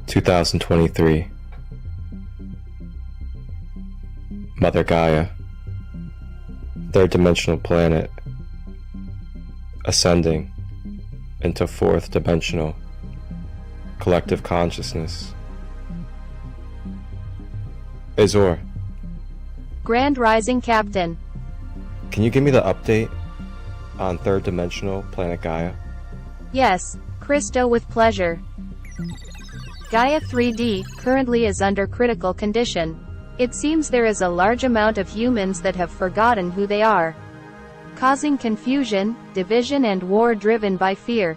(2023) Mother Gaia, third dimensional planet, ascending into fourth dimensional collective consciousness. Azure, Grand Rising Captain. can you give me the update on third dimensional planet Gaia? Yes, Christo, with pleasure. Gaia 3D currently is under critical condition. It seems there is a large amount of humans that have forgotten who they are, causing confusion, division and war driven by fear.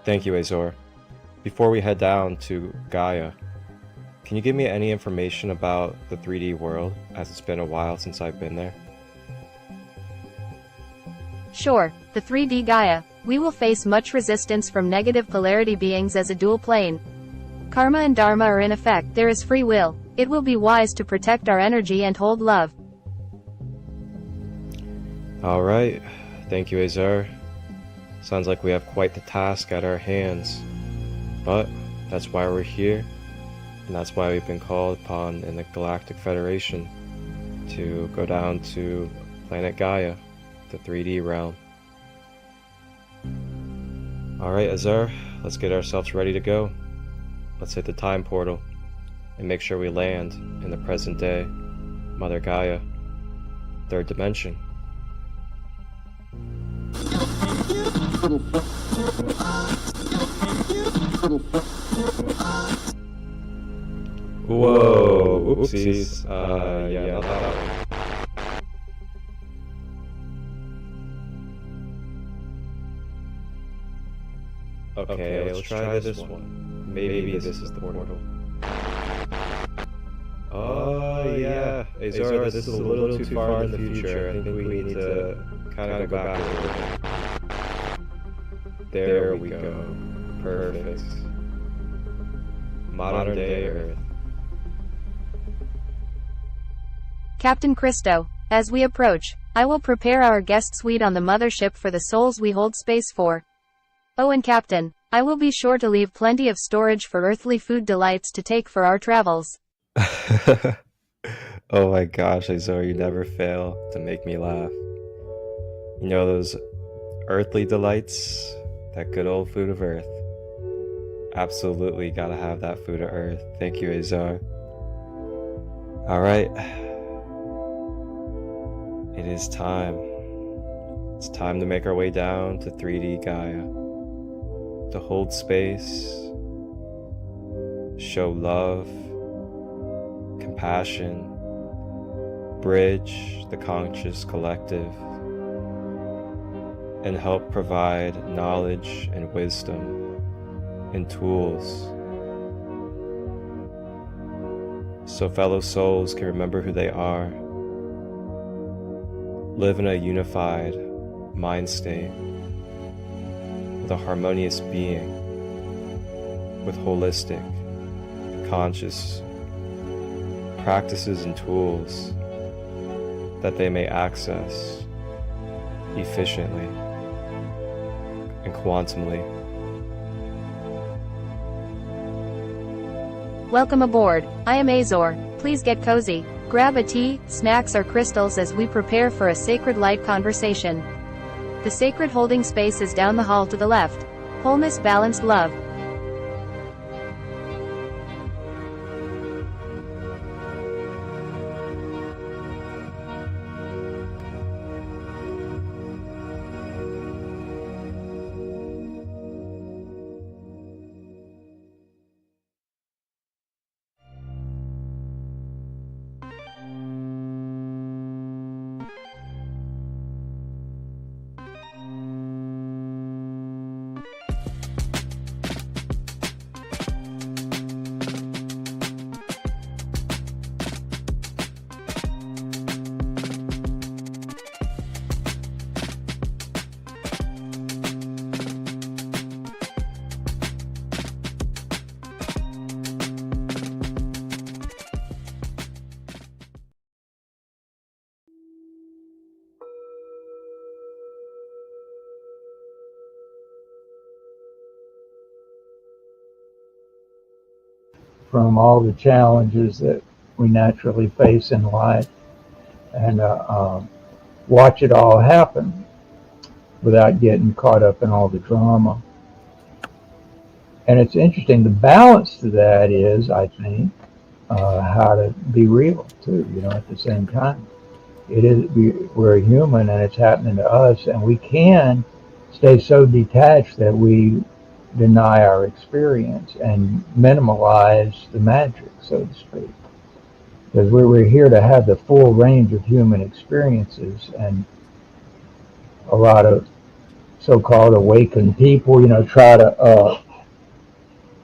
Thank you, Azure. Before we head down to Gaia, can you give me any information about the 3D world, as it's been a while since I've been there? Sure, the 3D Gaia. We will face much resistance from negative polarity beings as a dual plane. Karma and Dharma are in effect. There is free will. It will be wise to protect our energy and hold love. Alright, thank you, Azure. Sounds like we have quite the task at our hands. But that's why we're here, and that's why we've been called upon in the Galactic Federation to go down to planet Gaia, the 3D realm. Alright, Azure, let's get ourselves ready to go. Let's hit the time portal and make sure we land in the present day, Mother Gaia, third dimension. Whoa, oopsies. Yeah, not that one. Okay, let's try this one. Maybe this is the portal. Oh yeah, Azure, this is a little too far in the future. I think we need to kind of go back a little bit. There we go. Perfect. Modern day Earth. Captain Christo, as we approach, I will prepare our guest suite on the mothership for the souls we hold space for. Oh, and Captain, I will be sure to leave plenty of storage for earthly food delights to take for our travels. Oh my gosh, Azure, you never fail to make me laugh. You know those earthly delights? That good old food of earth. Absolutely gotta have that food of earth. Thank you, Azure. Alright. It is time. It's time to make our way down to 3D Gaia. To hold space, show love, compassion, bridge the conscious collective, and help provide knowledge and wisdom and tools so fellow souls can remember who they are, live in a unified mind state with a harmonious being, with holistic, conscious practices and tools that they may access efficiently and quantumly. Welcome aboard. I am Azure. Please get cozy. Grab a tea, snacks or crystals as we prepare for a sacred light conversation. The sacred holding space is down the hall to the left. Wholeness, balanced love. from all the challenges that we naturally face in life, and watch it all happen without getting caught up in all the drama. And it's interesting, the balance to that is, I think, how to be real too, at the same time. We're a human and it's happening to us, and we can stay so detached that we deny our experience and minimalize the magic, so to speak. Because we're here to have the full range of human experiences, and a lot of so-called awakened people, try to,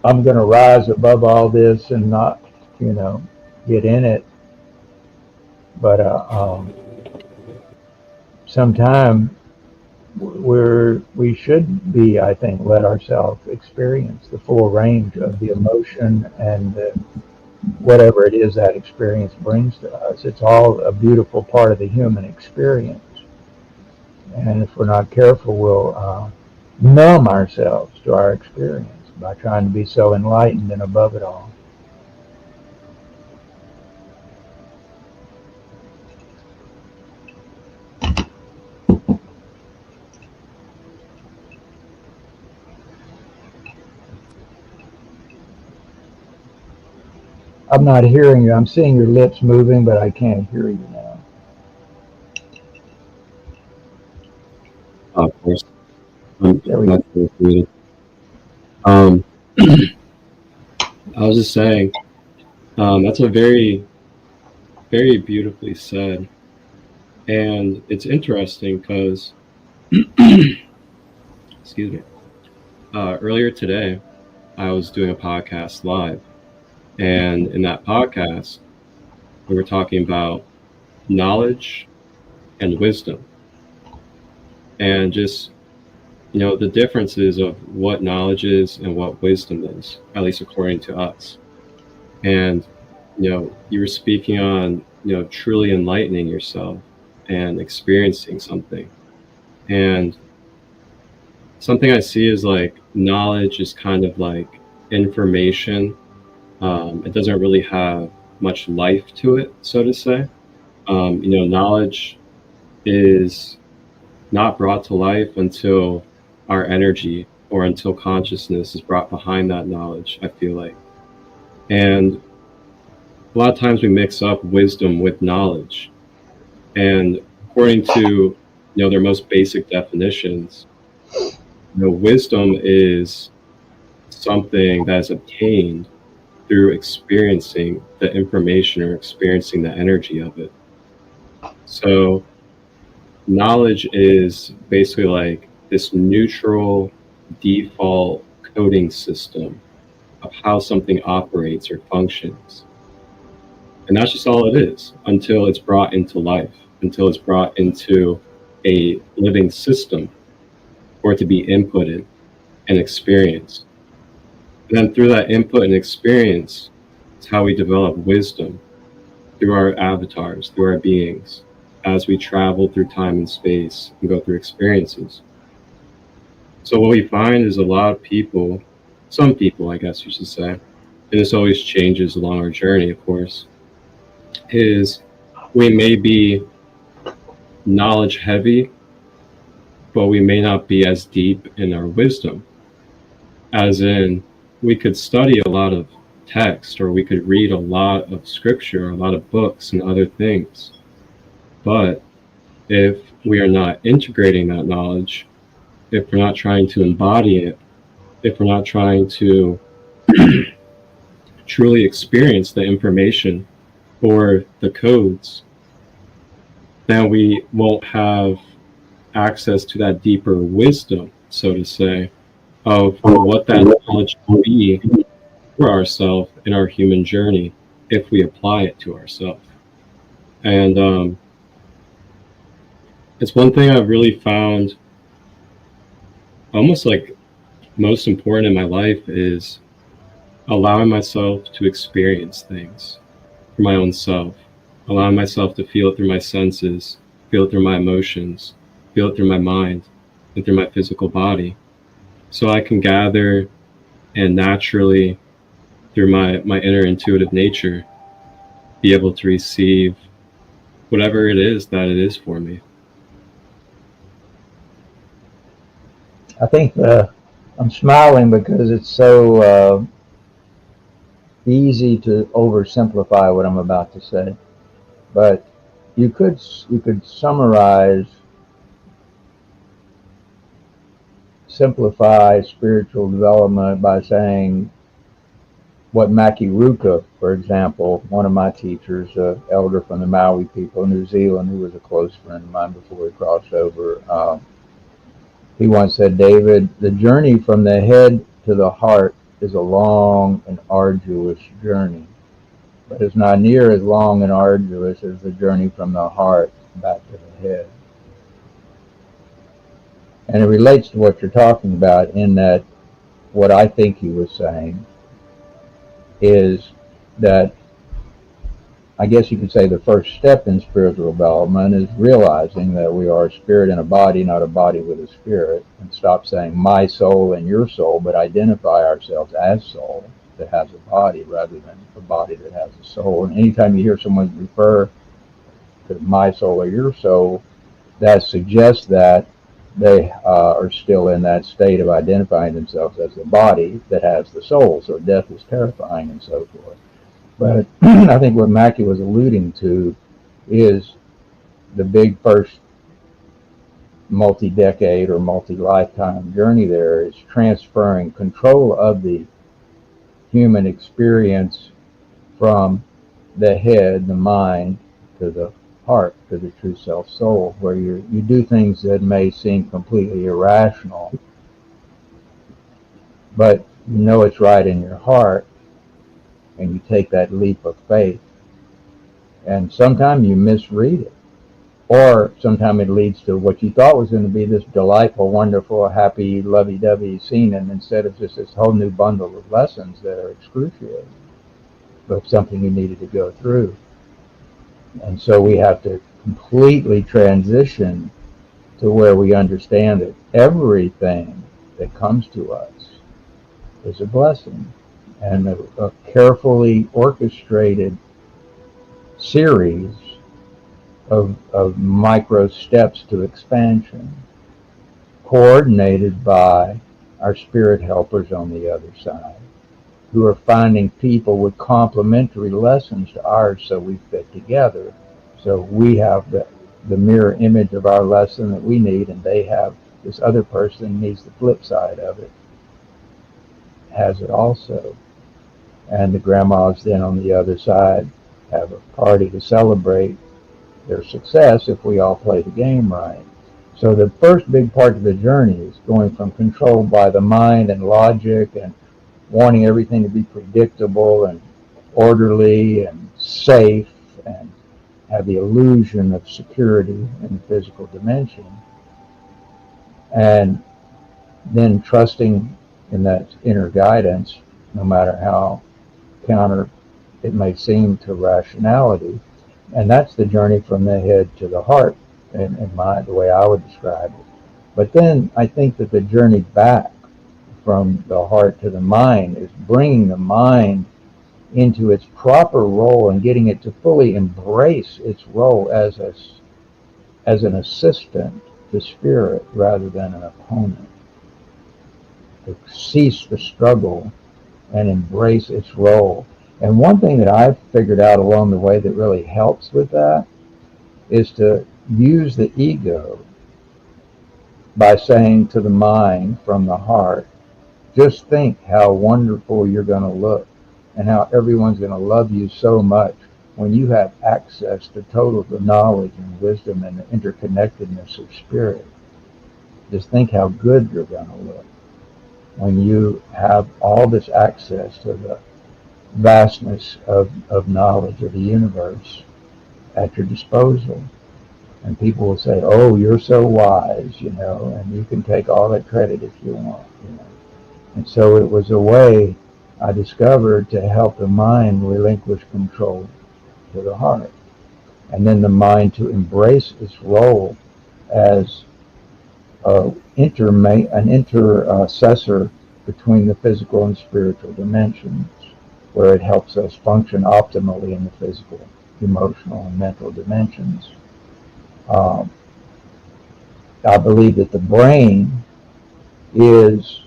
I'm going to rise above all this and not, get in it. But sometimes we should be, I think, let ourselves experience the full range of the emotion and whatever it is that experience brings to us. It's all a beautiful part of the human experience. And if we're not careful, we'll numb ourselves to our experience by trying to be so enlightened and above it all. I'm not hearing you. I'm seeing your lips moving, but I can't hear you now. Of course. There we go. I was just saying, that's a very, very beautifully said. And it's interesting because, excuse me, earlier today, I was doing a podcast live. And in that podcast, we were talking about knowledge and wisdom. And just, the differences of what knowledge is and what wisdom is, at least according to us. And, you were speaking on, truly enlightening yourself and experiencing something. And something I see is like knowledge is kind of like information. It doesn't really have much life to it, so to say. Knowledge is not brought to life until our energy or until consciousness is brought behind that knowledge, I feel like. And a lot of times we mix up wisdom with knowledge. And according to, their most basic definitions, wisdom is something that is obtained through experiencing the information or experiencing the energy of it. So knowledge is basically like this neutral default coding system of how something operates or functions. And that's just all it is until it's brought into life, until it's brought into a living system for it to be inputted and experienced. And then through that input and experience, it's how we develop wisdom through our avatars, through our beings, as we travel through time and space and go through experiences. So what we find is a lot of people, some people, I guess you should say, and this always changes along our journey, of course, is we may be knowledge heavy, but we may not be as deep in our wisdom. As in, we could study a lot of text, or we could read a lot of scripture, a lot of books and other things. But if we are not integrating that knowledge, if we're not trying to embody it, if we're not trying to truly experience the information or the codes, then we won't have access to that deeper wisdom, so to say, of what that knowledge will be for ourselves in our human journey if we apply it to ourselves. And it's one thing I've really found almost like most important in my life is allowing myself to experience things for my own self, allowing myself to feel it through my senses, feel it through my emotions, feel it through my mind and through my physical body. So I can gather and naturally, through my inner intuitive nature, be able to receive whatever it is that it is for me. I think I'm smiling because it's so easy to oversimplify what I'm about to say. But you could simplify spiritual development by saying what Maki Ruka, for example, one of my teachers, an elder from the Maori people in New Zealand, who was a close friend of mine before he crossed over, he once said, David, the journey from the head to the heart is a long and arduous journey, but it's not near as long and arduous as the journey from the heart back to the head. And it relates to what you're talking about, in that what I think he was saying is that, I guess you could say, the first step in spiritual development is realizing that we are a spirit in a body, not a body with a spirit, and stop saying my soul and your soul, but identify ourselves as soul that has a body rather than a body that has a soul. And anytime you hear someone refer to my soul or your soul, that suggests that they are still in that state of identifying themselves as the body that has the soul. So death is terrifying and so forth. But I think what Mackie was alluding to is the big first multi-decade or multi-lifetime journey there is transferring control of the human experience from the head, the mind, to the heart, to the true self soul, where you do things that may seem completely irrational, but you know it's right in your heart, and you take that leap of faith. And sometimes you misread it, or sometimes it leads to what you thought was going to be this delightful, wonderful, happy, lovey-dovey scene, and instead of just this whole new bundle of lessons that are excruciating, but something you needed to go through. And so we have to completely transition to where we understand that everything that comes to us is a blessing, and a carefully orchestrated series of micro steps to expansion, coordinated by our spirit helpers on the other side, who are finding people with complementary lessons to ours, so we fit together. So we have the mirror image of our lesson that we need, and they have this other person needs the flip side of it, has it also. And the grandmas then on the other side have a party to celebrate their success if we all play the game right. So the first big part of the journey is going from control by the mind and logic and wanting everything to be predictable and orderly and safe and have the illusion of security in the physical dimension, and then trusting in that inner guidance, no matter how counter it may seem to rationality. And that's the journey from the head to the heart, in the way I would describe it. But then I think that the journey back from the heart to the mind is bringing the mind into its proper role and getting it to fully embrace its role as an assistant to spirit rather than an opponent. To cease the struggle and embrace its role. And one thing that I've figured out along the way that really helps with that is to use the ego by saying to the mind from the heart, just think how wonderful you're going to look and how everyone's going to love you so much when you have access to total knowledge and wisdom and the interconnectedness of spirit. Just think how good you're going to look when you have all this access to the vastness of knowledge of the universe at your disposal. And people will say, oh, you're so wise, and you can take all that credit if you want, And so it was a way I discovered to help the mind relinquish control to the heart. And then the mind to embrace its role as an intercessor between the physical and spiritual dimensions. where it helps us function optimally in the physical, emotional, and mental dimensions. Um, I believe that the brain is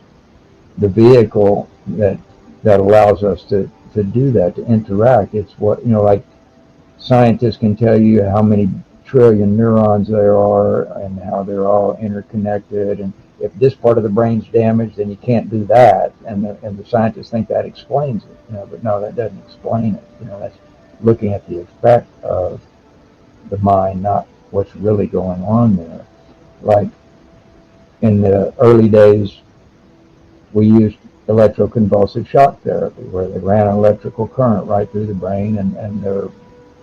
the vehicle that allows us to do that, to interact. It's what, like scientists can tell you how many trillion neurons there are and how they're all interconnected. And if this part of the brain's damaged, then you can't do that. And the scientists think that explains it, but no, that doesn't explain it. That's looking at the effect of the mind, not what's really going on there. Like in the early days, we used electroconvulsive shock therapy, where they ran an electrical current right through the brain, and there are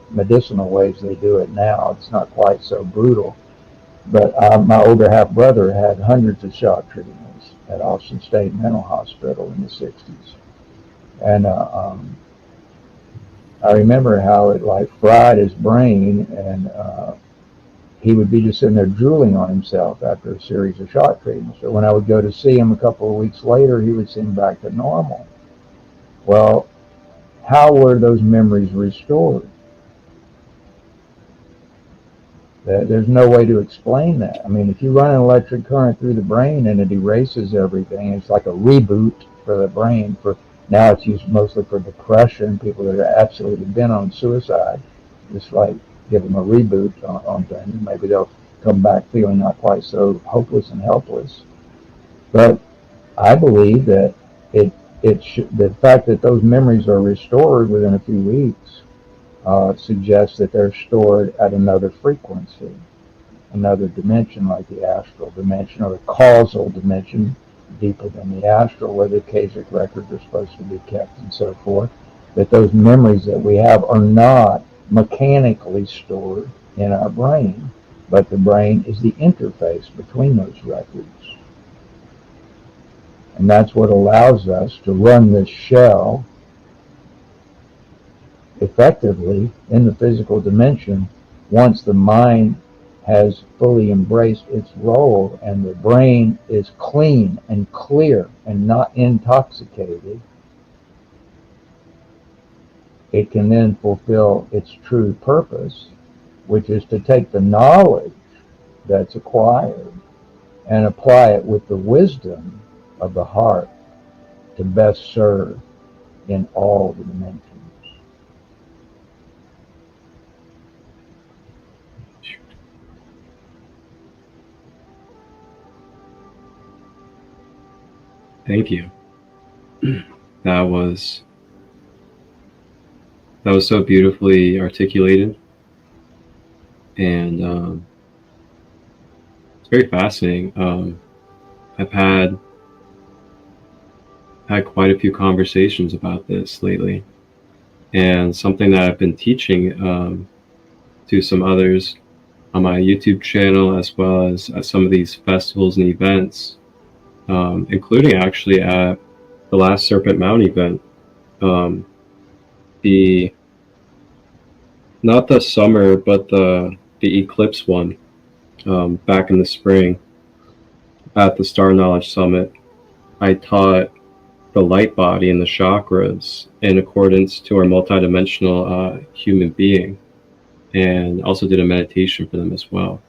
medicinal ways they do it now. It's not quite so brutal. But my older half-brother had hundreds of shock treatments at Austin State Mental Hospital in the 60s. And I remember how it like fried his brain, and he would be just sitting there drooling on himself after a series of shock treatments. So when I would go to see him a couple of weeks later, he would seem back to normal. Well, how were those memories restored? There's no way to explain that. I mean, if you run an electric current through the brain and it erases everything, it's like a reboot for the brain. Now it's used mostly for depression, people that are absolutely bent on suicide. Just like give them a reboot on things. Maybe they'll come back feeling not quite so hopeless and helpless. But I believe that the fact that those memories are restored within a few weeks suggests that they're stored at another frequency, another dimension, like the astral dimension or the causal dimension, deeper than the astral, where the Akashic records are supposed to be kept and so forth. That those memories that we have are not mechanically stored in our brain, but the brain is the interface between those records. And that's what allows us to run this shell effectively in the physical dimension once the mind has fully embraced its role and the brain is clean and clear and not intoxicated. It can then fulfill its true purpose, which is to take the knowledge that's acquired and apply it with the wisdom of the heart to best serve in all the dimensions. Thank you. That was so beautifully articulated, and it's very fascinating. I've had quite a few conversations about this lately, and something that I've been teaching to some others on my YouTube channel, as well as at some of these festivals and events, including actually at the last Serpent Mound event, not the summer, but the eclipse one, back in the spring at the Star Knowledge Summit. I taught the light body and the chakras in accordance to our multidimensional human being, and also did a meditation for them as well.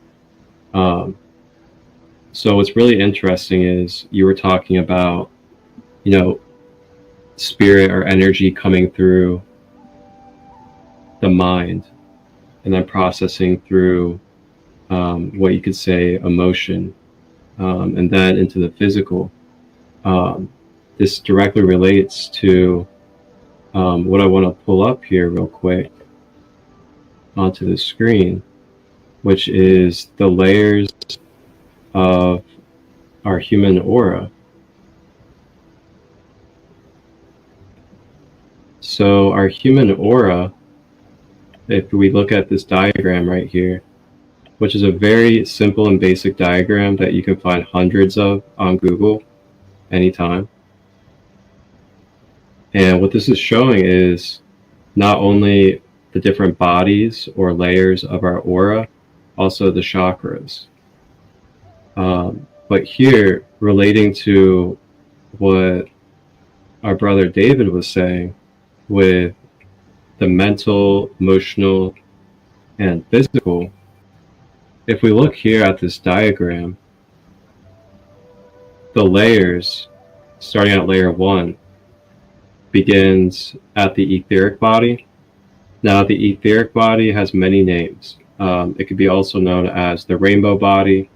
So what's really interesting is you were talking about, spirit or energy coming through the mind and then processing through what you could say emotion, and then into the physical. This directly relates to what I want to pull up here real quick onto the screen, which is the layers of our human aura. So our human aura, if we look at this diagram right here, which is a very simple and basic diagram that you can find hundreds of on Google anytime. And what this is showing is not only the different bodies or layers of our aura, also the chakras. But here, relating to what our brother David was saying, with the mental, emotional, and physical, if we look here at this diagram, the layers, starting at layer 1, begins at the etheric body. Now, the etheric body has many names. It could be also known as the rainbow body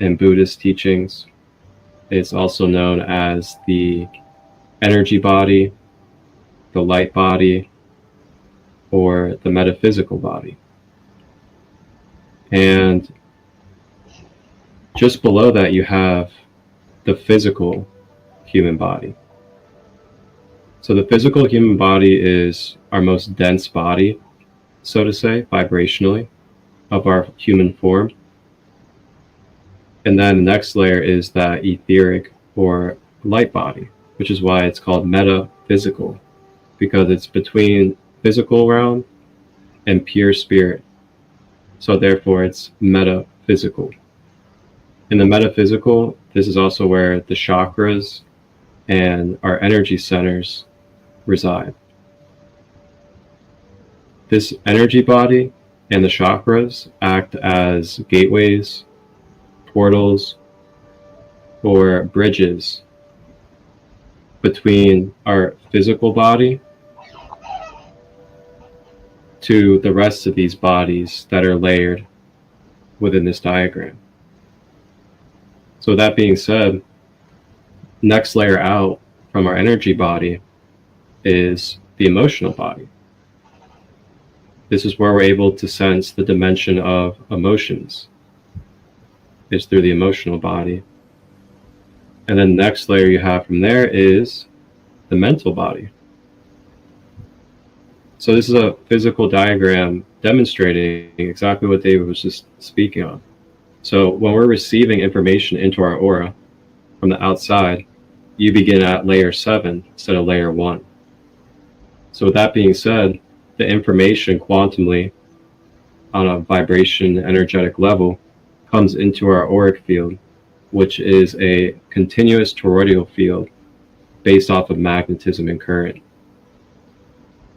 in Buddhist teachings. It's also known as the energy body, the light body, or the metaphysical body. And just below that, you have the physical human body. So the physical human body is our most dense body, so to say, vibrationally, of our human form. And then the next layer is that etheric or light body, which is why it's called metaphysical, because it's between physical realm and pure spirit. So therefore it's metaphysical. In the metaphysical, this is also where the chakras and our energy centers reside. This energy body and the chakras act as gateways, portals, or bridges between our physical body to the rest of these bodies that are layered within this diagram. So that being said, next layer out from our energy body is the emotional body. This is where we're able to sense the dimension of emotions, is through the emotional body. And then the next layer you have from there is the mental body. So this is a physical diagram demonstrating exactly what David was just speaking on. So when we're receiving information into our aura from the outside, you begin at layer 7 instead of layer 1. So with that being said, the information quantumly on a vibration energetic level comes into our auric field, which is a continuous toroidal field based off of magnetism and current.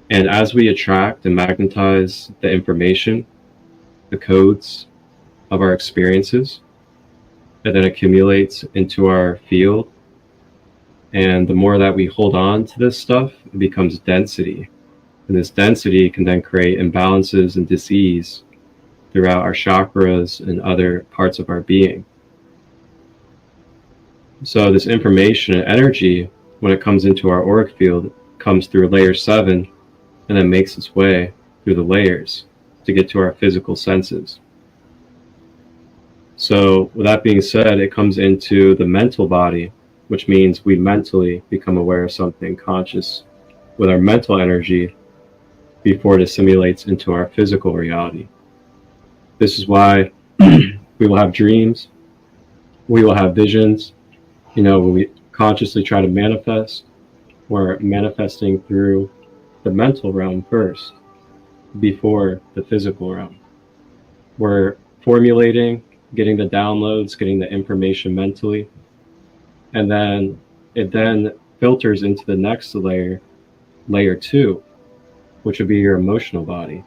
And as we attract and magnetize the information, the codes of our experiences, it then accumulates into our field. And the more that we hold on to this stuff, it becomes density. And this density can then create imbalances and disease throughout our chakras and other parts of our being. So this information and energy, when it comes into our auric field, comes through layer 7 and then makes its way through the layers to get to our physical senses. So with that being said, it comes into the mental body, which means we mentally become aware of something conscious with our mental energy before it assimilates into our physical reality. This is why we will have dreams, we will have visions, when we consciously try to manifest, we're manifesting through the mental realm first, before the physical realm. We're formulating, getting the downloads, getting the information mentally, and then it then filters into the next layer, layer 2, which would be your emotional body.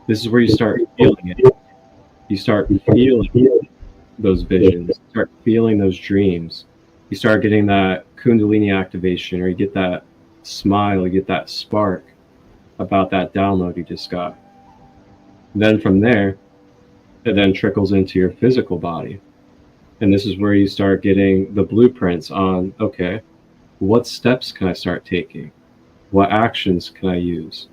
This is where you start feeling it. You start feeling those visions, start feeling those dreams. You start getting that Kundalini activation, or you get that smile, you get that spark about that download you just got. And then from there, it then trickles into your physical body. And this is where you start getting the blueprints on, okay, what steps can I start taking? What actions can I use?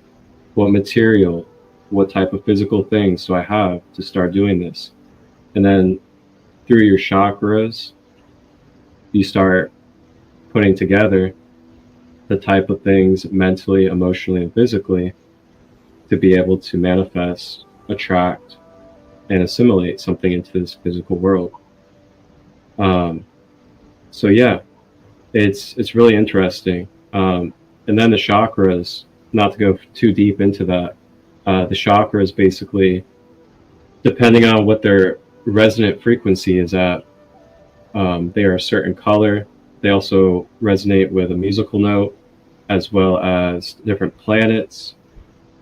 What material, what type of physical things do I have to start doing this? And then through your chakras, you start putting together the type of things mentally, emotionally, and physically to be able to manifest, attract, and assimilate something into this physical world. So yeah, it's really interesting. And then the chakras, not to go too deep into that, the chakras basically, depending on what their resonant frequency is at, they are a certain color. They also resonate with a musical note. as well as different planets,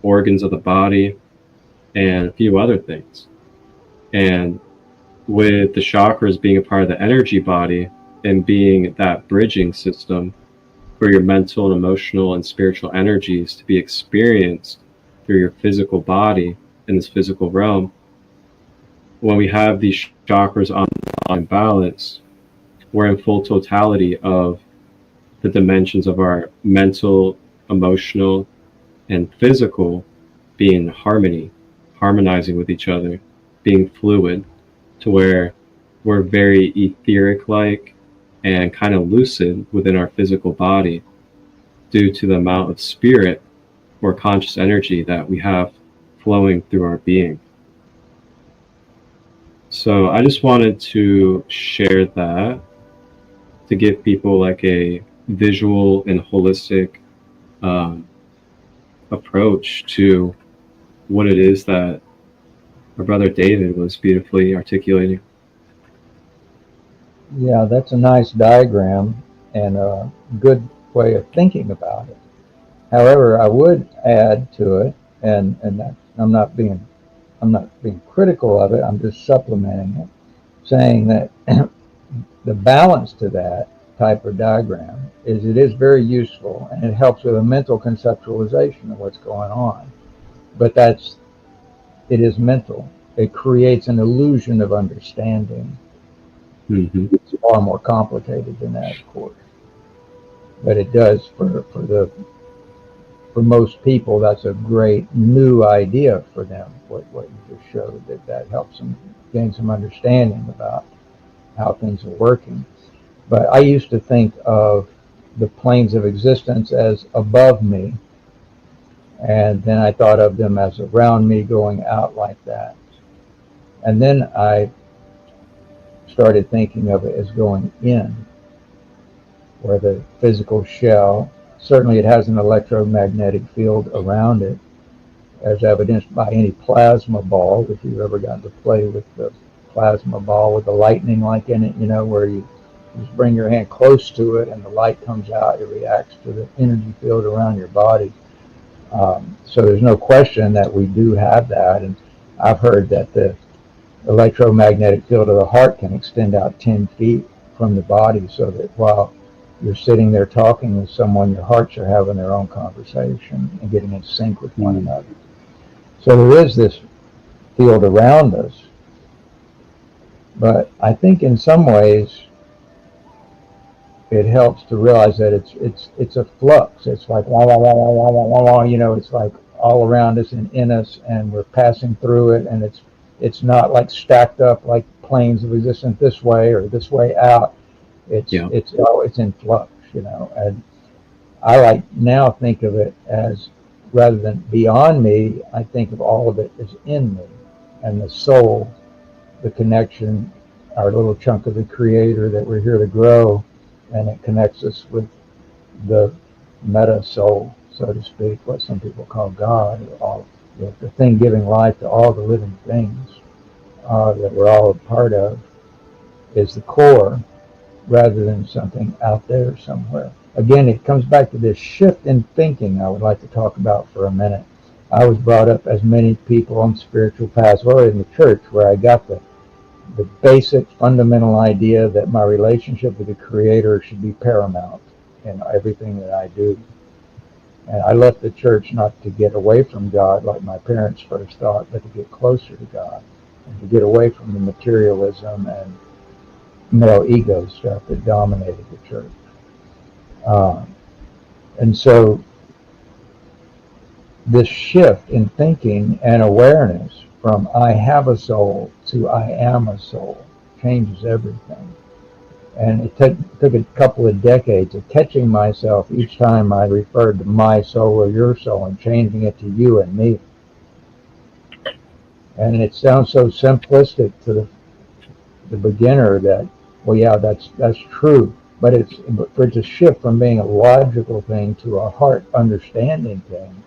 organs of the body, and a few other things. And with the chakras being a part of the energy body and being that bridging system for your mental and emotional and spiritual energies to be experienced through your physical body in this physical realm, when we have these chakras on balance, we're in full totality of the dimensions of our mental, emotional, and physical being in harmony, harmonizing with each other, being fluid, to where we're very etheric-like and kind of lucid within our physical body due to the amount of spirit or conscious energy that we have flowing through our being. So I just wanted to share that to give people like a visual and holistic approach to what it is that our brother David was beautifully articulating. Yeah, that's a nice diagram and a good way of thinking about it. However, I would add to it, and that I'm not being critical of it. I'm just supplementing it, saying that the balance to that type of diagram is it is very useful and it helps with a mental conceptualization of what's going on. But it is mental. It creates an illusion of understanding. Mm-hmm. It's far more complicated than that, of course. But it does for most people. That's a great new idea for them. What you just showed, that helps them gain some understanding about how things are working. But I used to think of the planes of existence as above me, and then I thought of them as around me, going out like that. And then I started thinking of it as going in, where the physical shell, certainly it has an electromagnetic field around it, as evidenced by any plasma ball. If you've ever gotten to play with the plasma ball with the lightning like in it, where you just bring your hand close to it and the light comes out, it reacts to the energy field around your body. So there's no question that we do have that. And I've heard that the electromagnetic field of the heart can extend out 10 feet from the body, so that while you're sitting there talking with someone, your hearts are having their own conversation and getting in sync with one another. So there is this field around us. But I think in some ways it helps to realize that it's a flux. It's like wah, wah, wah, wah, wah, wah, wah, wah, it's like all around us and in us, and we're passing through it, and it's not like stacked up like planes of existence this way or this way out. It's in flux, and I now think of it as, rather than beyond me, I think of all of it as in me, and the soul, the connection, our little chunk of the creator that we're here to grow, and it connects us with the meta soul, so to speak, what some people call God, or the thing giving life to all the living things that we're all a part of, is the core, rather than something out there somewhere. Again, it comes back to this shift in thinking I would like to talk about for a minute. I was brought up, as many people on spiritual paths or in the church, where I got the basic fundamental idea that my relationship with the Creator should be paramount in everything that I do. And I left the church not to get away from God like my parents first thought, but to get closer to God and to get away from the materialism and male ego stuff that dominated the church. And so this shift in thinking and awareness from I have a soul to I am a soul changes everything. And it took a couple of decades of catching myself each time I referred to my soul or your soul and changing it to you and me. And it sounds so simplistic to the beginner that, well, yeah, that's true. But for it to shift from being a logical thing to a heart understanding thing,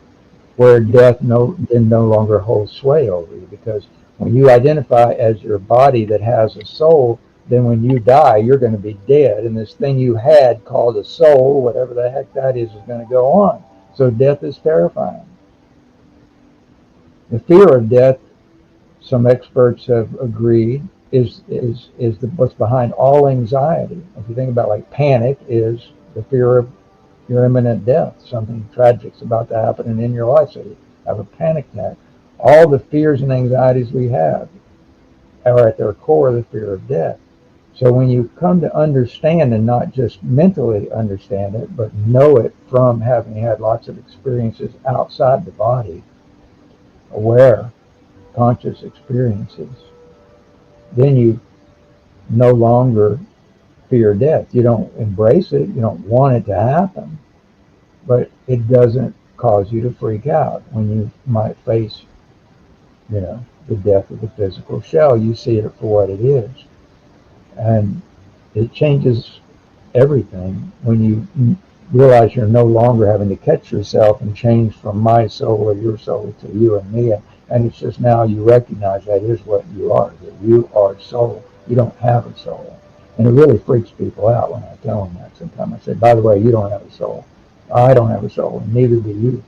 where death no longer holds sway over you. Because when you identify as your body that has a soul, then when you die, you're going to be dead. And this thing you had called a soul, whatever the heck that is going to go on. So death is terrifying. The fear of death, some experts have agreed, is what's behind all anxiety. If you think about like panic is the fear of your imminent death, something tragic's about to happen and in your life, so you have a panic attack. All the fears and anxieties we have are at their core the fear of death. So when you come to understand, and not just mentally understand it, but know it from having had lots of experiences outside the body, aware, conscious experiences, then you no longer fear death. You don't embrace it, you don't want it to happen, but it doesn't cause you to freak out when you might face, the death of the physical shell. You see it for what it is. And it changes everything when you realize you're no longer having to catch yourself and change from my soul or your soul to you and me. And it's just now you recognize that is what you are, that you are soul. You don't have a soul. And it really freaks people out when I tell them that. Sometimes I say, by the way, you don't have a soul. I don't have a soul, and neither do you.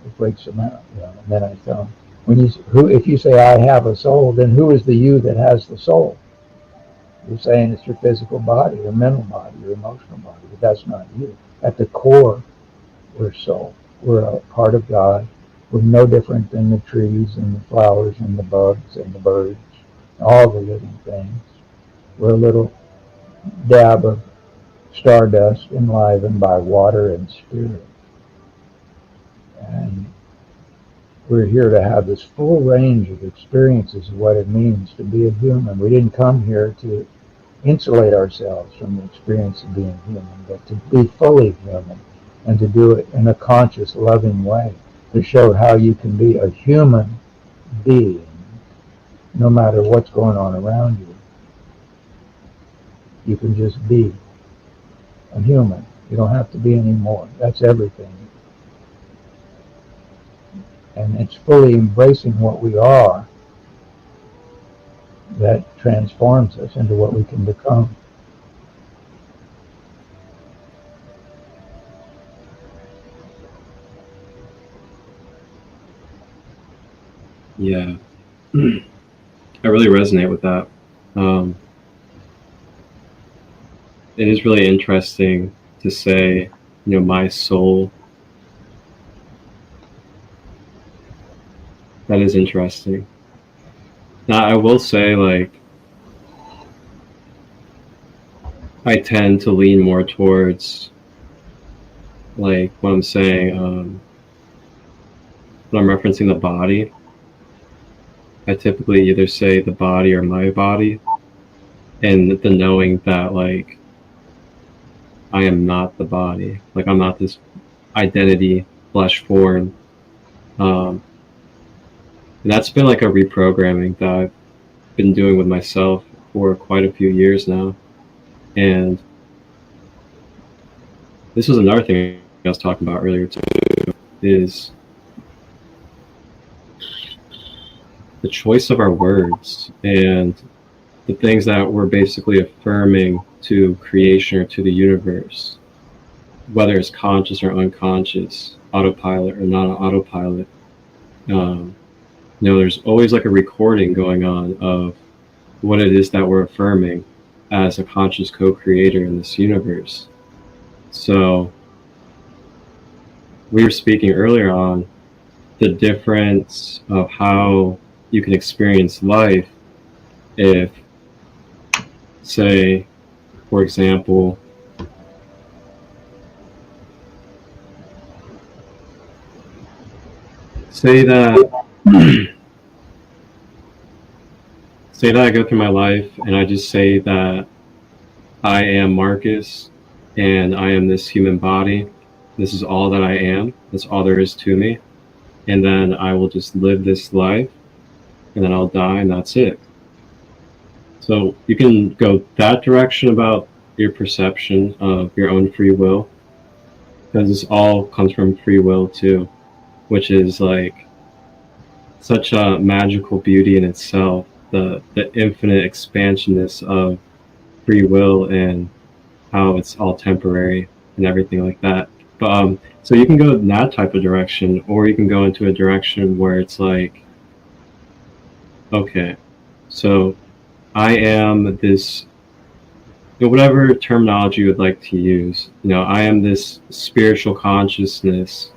It freaks them out. And then I tell them, if you say I have a soul, then who is the you that has the soul? You're saying it's your physical body, your mental body, your emotional body, but that's not you. At the core, we're soul. We're a part of God. We're no different than the trees and the flowers and the bugs and the birds, all the living things. We're a little dab of stardust enlivened by water and spirit. And we're here to have this full range of experiences of what it means to be a human. We didn't come here to insulate ourselves from the experience of being human, but to be fully human and to do it in a conscious, loving way, to show how you can be a human being no matter what's going on around you. You can just be a human. You don't have to be any more. That's everything. And it's fully embracing what we are that transforms us into what we can become. Yeah, I really resonate with that. It is really interesting to say, my soul. That is interesting. Now, I will say, I tend to lean more towards, what I'm saying, when I'm referencing the body, I typically either say the body or my body, and the knowing that, I am not the body. I'm not this identity, flesh form. And that's been a reprogramming that I've been doing with myself for quite a few years now. And this was another thing I was talking about earlier too, is the choice of our words and the things that we're basically affirming to creation or to the universe, whether it's conscious or unconscious, autopilot or not autopilot. There's always a recording going on of what it is that we're affirming as a conscious co-creator in this universe. So we were speaking earlier on the difference of how you can experience life if, say, for example, say that I go through my life and I just say that I am Marcus and I am this human body. This is all that I am. That's all there is to me. And then I will just live this life and then I'll die and that's it. So you can go that direction about your perception of your own free will, because this all comes from free will too, which is such a magical beauty in itself, the infinite expansionness of free will and how it's all temporary and everything like that. But so you can go in that type of direction, or you can go into a direction where it's like, okay, so I am this, whatever terminology you would like to use, I am this spiritual consciousness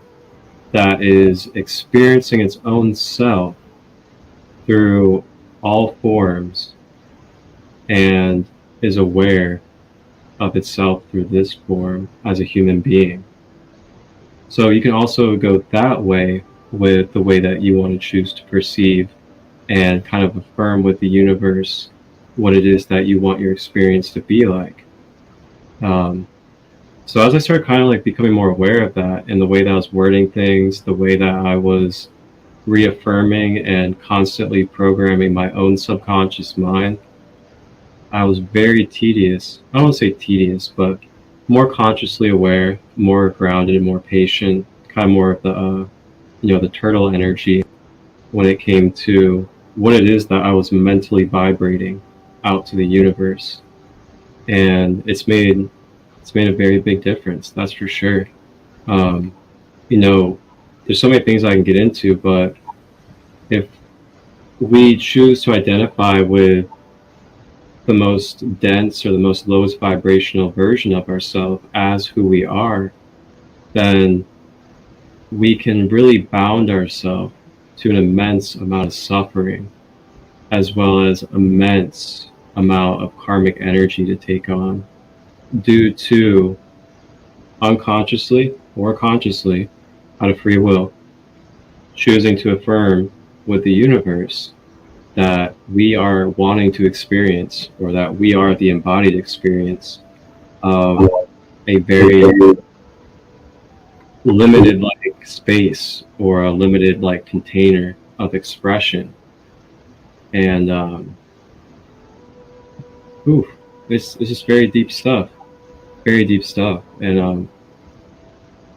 that is experiencing its own self through all forms and is aware of itself through this form as a human being. So you can also go that way with the way that you want to choose to perceive and kind of affirm with the universe what it is that you want your experience to be like. So as I started kind of like becoming more aware of that and the way that I was wording things, the way that I was reaffirming and constantly programming my own subconscious mind, I was very tedious. I don't want to say tedious, but more consciously aware, more grounded, and more patient, kind of more of the, the turtle energy when it came to what it is that I was mentally vibrating out to the universe. And it's made a very big difference, that's for sure. There's so many things I can get into, but if we choose to identify with the most dense or the most lowest vibrational version of ourselves as who we are, then we can really bound ourselves to an immense amount of suffering, as well as immense amount of karmic energy to take on, due to unconsciously or consciously, out of free will, choosing to affirm with the universe that we are wanting to experience, or that we are the embodied experience of a very limited like space, or a limited like container of expression. And it's just very deep stuff, and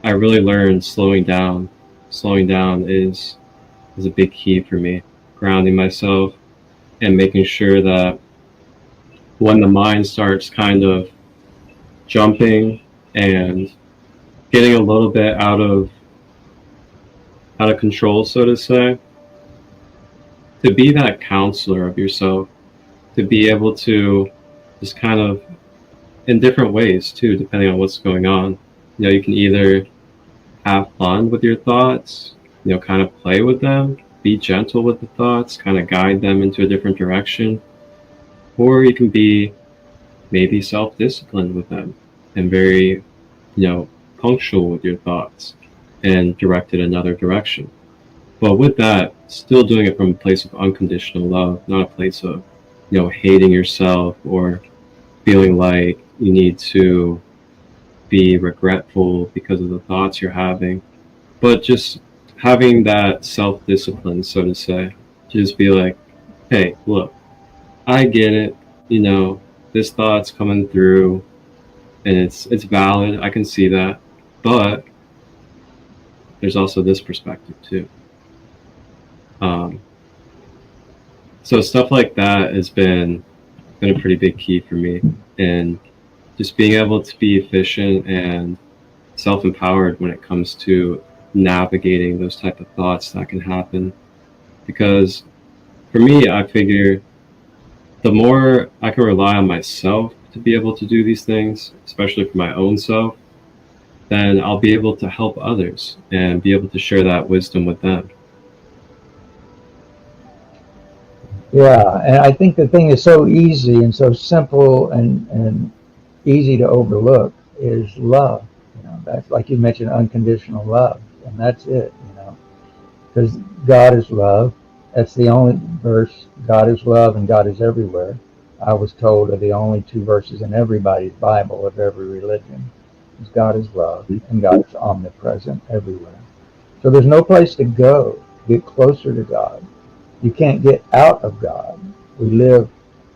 I really learned slowing down is a big key for me, grounding myself and making sure that when the mind starts kind of jumping and getting a little bit out of control, so to say, to be that counselor of yourself, to be able to just kind of, in different ways too, depending on what's going on. You can either have fun with your thoughts, kind of play with them, be gentle with the thoughts, kind of guide them into a different direction, or you can be maybe self-disciplined with them and very, punctual with your thoughts and direct it another direction. But with that, still doing it from a place of unconditional love, not a place of, hating yourself or feeling like you need to be regretful because of the thoughts you're having, but just having that self-discipline, so to say, just be like, hey, look, I get it, this thought's coming through and it's valid, I can see that, but there's also this perspective too. So stuff like that has been a pretty big key for me, and just being able to be efficient and self-empowered when it comes to navigating those type of thoughts that can happen. Because for me, I figure the more I can rely on myself to be able to do these things, especially for my own self, then I'll be able to help others and be able to share that wisdom with them. Yeah, and I think the thing is so easy and so simple and easy to overlook is love. That's, like you mentioned, unconditional love, and that's it. Because God is love. That's the only verse. God is love and God is everywhere, I was told, are the only two verses in everybody's Bible of every religion. Is God is love and God is omnipresent everywhere. So there's no place to go to get closer to God. You can't get out of God. We live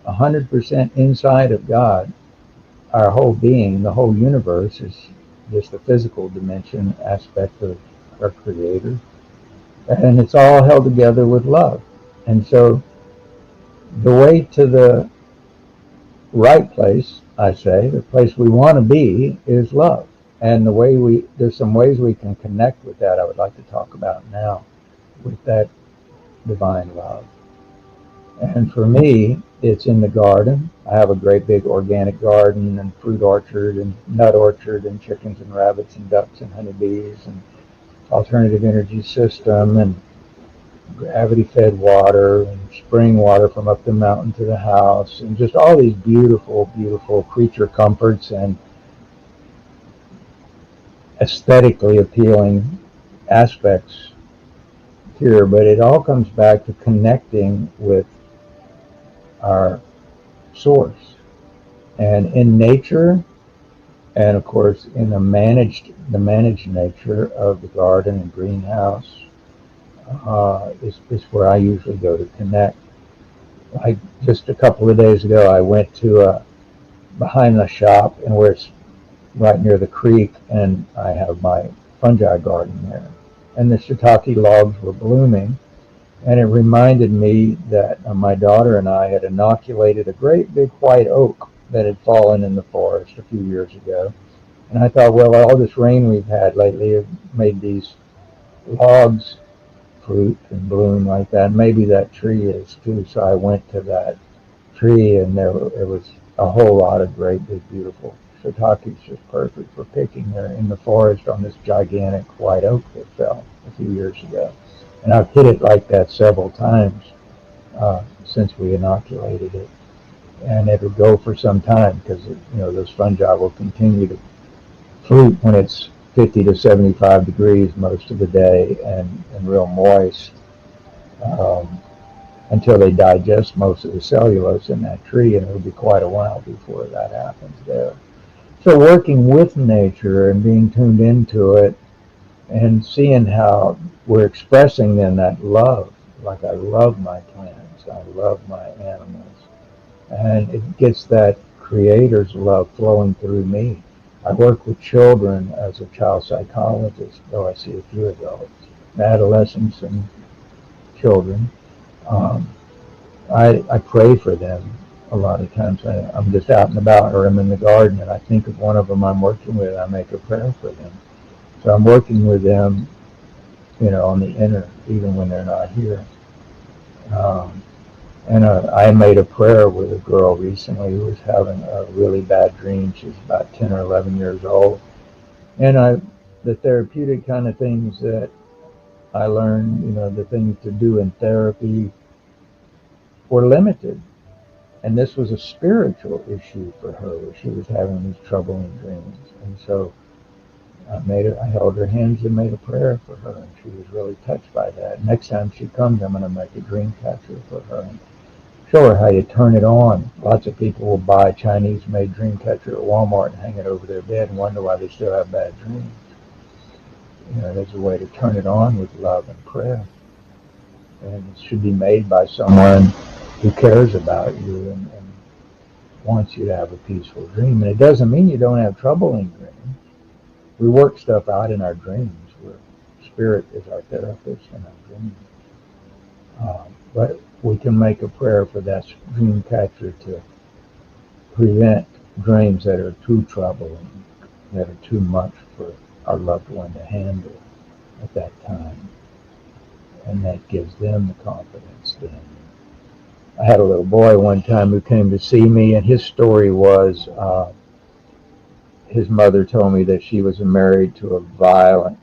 100% inside of God. Our whole being, the whole universe, is just the physical dimension aspect of our Creator. And it's all held together with love. And so the way to the right place, I say, the place we want to be is love. And there's some ways we can connect with that I would like to talk about now, with that divine love. And for me, it's in the garden. I have a great big organic garden and fruit orchard and nut orchard and chickens and rabbits and ducks and honeybees and alternative energy system and gravity-fed water and spring water from up the mountain to the house, and just all these beautiful, beautiful creature comforts and aesthetically appealing aspects here. But it all comes back to connecting with our source. And in nature, and of course in the managed nature of the garden and greenhouse, is where I usually go to connect. Like just a couple of days ago, I went to behind the shop, and where it's right near the creek, and I have my fungi garden there. And the shiitake logs were blooming, and it reminded me that my daughter and I had inoculated a great big white oak that had fallen in the forest a few years ago. And I thought, well, all this rain we've had lately have made these logs fruit and bloom like that. Maybe that tree is too. So I went to that tree, and there was a whole lot of great big beautiful shiitakes, just perfect for picking there in the forest on this gigantic white oak that fell a few years ago. And I've hit it like that several times since we inoculated it. And it'll go for some time, because those fungi will continue to fruit when it's 50 to 75 degrees most of the day and real moist, until they digest most of the cellulose in that tree, and it'll be quite a while before that happens there. So working with nature and being tuned into it and seeing how we're expressing then that love, like I love my plants, I love my animals, and it gets that creator's love flowing through me. I work with children as a child psychologist, though I see a few adults, adolescents and children. I pray for them a lot of times. I'm just out and about, or I'm in the garden, and I think of one of them I'm working with, I make a prayer for them. So I'm working with them, on the inner, even when they're not here. And I made a prayer with a girl recently who was having a really bad dream. She's about 10 or 11 years old. And the therapeutic kind of things that I learned, the things to do in therapy were limited. And this was a spiritual issue for her, where she was having these troubling dreams. And so I held her hands and made a prayer for her, and she was really touched by that. Next time she comes, I'm going to make a dream catcher for her and show her how you turn it on. Lots of people will buy Chinese-made dream catcher at Walmart and hang it over their bed and wonder why they still have bad dreams. There's a way to turn it on with love and prayer. And it should be made by someone who cares about you and wants you to have a peaceful dream. And it doesn't mean you don't have trouble in dreams. We work stuff out in our dreams, where spirit is our therapist in our dreams. But we can make a prayer for that dream catcher to prevent dreams that are too troubling, that are too much for our loved one to handle at that time. And that gives them the confidence then. I had a little boy one time who came to see me, and his story was his mother told me that she was married to a violent,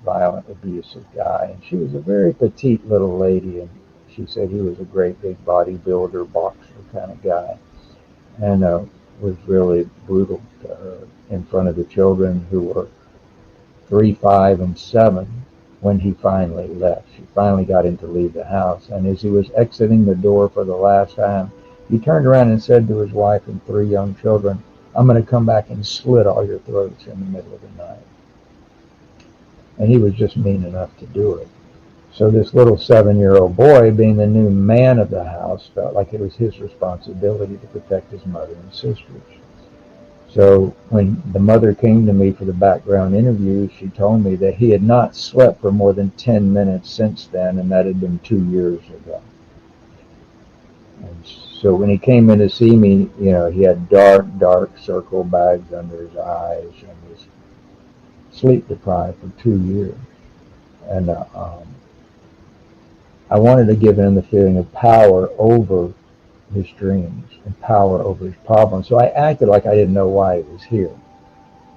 abusive guy. And she was a very petite little lady, and she said he was a great big bodybuilder, boxer kind of guy, and was really brutal to her in front of the children, who were 3, 5, and 7 when he finally left. She finally got him to leave the house, and as he was exiting the door for the last time, he turned around and said to his wife and 3 young children, "I'm going to come back and slit all your throats in the middle of the night." And he was just mean enough to do it. So this little 7-year-old boy, being the new man of the house, felt like it was his responsibility to protect his mother and sisters. So when the mother came to me for the background interview, she told me that he had not slept for more than 10 minutes since then, and that had been 2 years ago. And So when he came in to see me, he had dark circle bags under his eyes and was sleep deprived for 2 years. And I wanted to give him the feeling of power over his dreams and power over his problems. So I acted like I didn't know why he was here.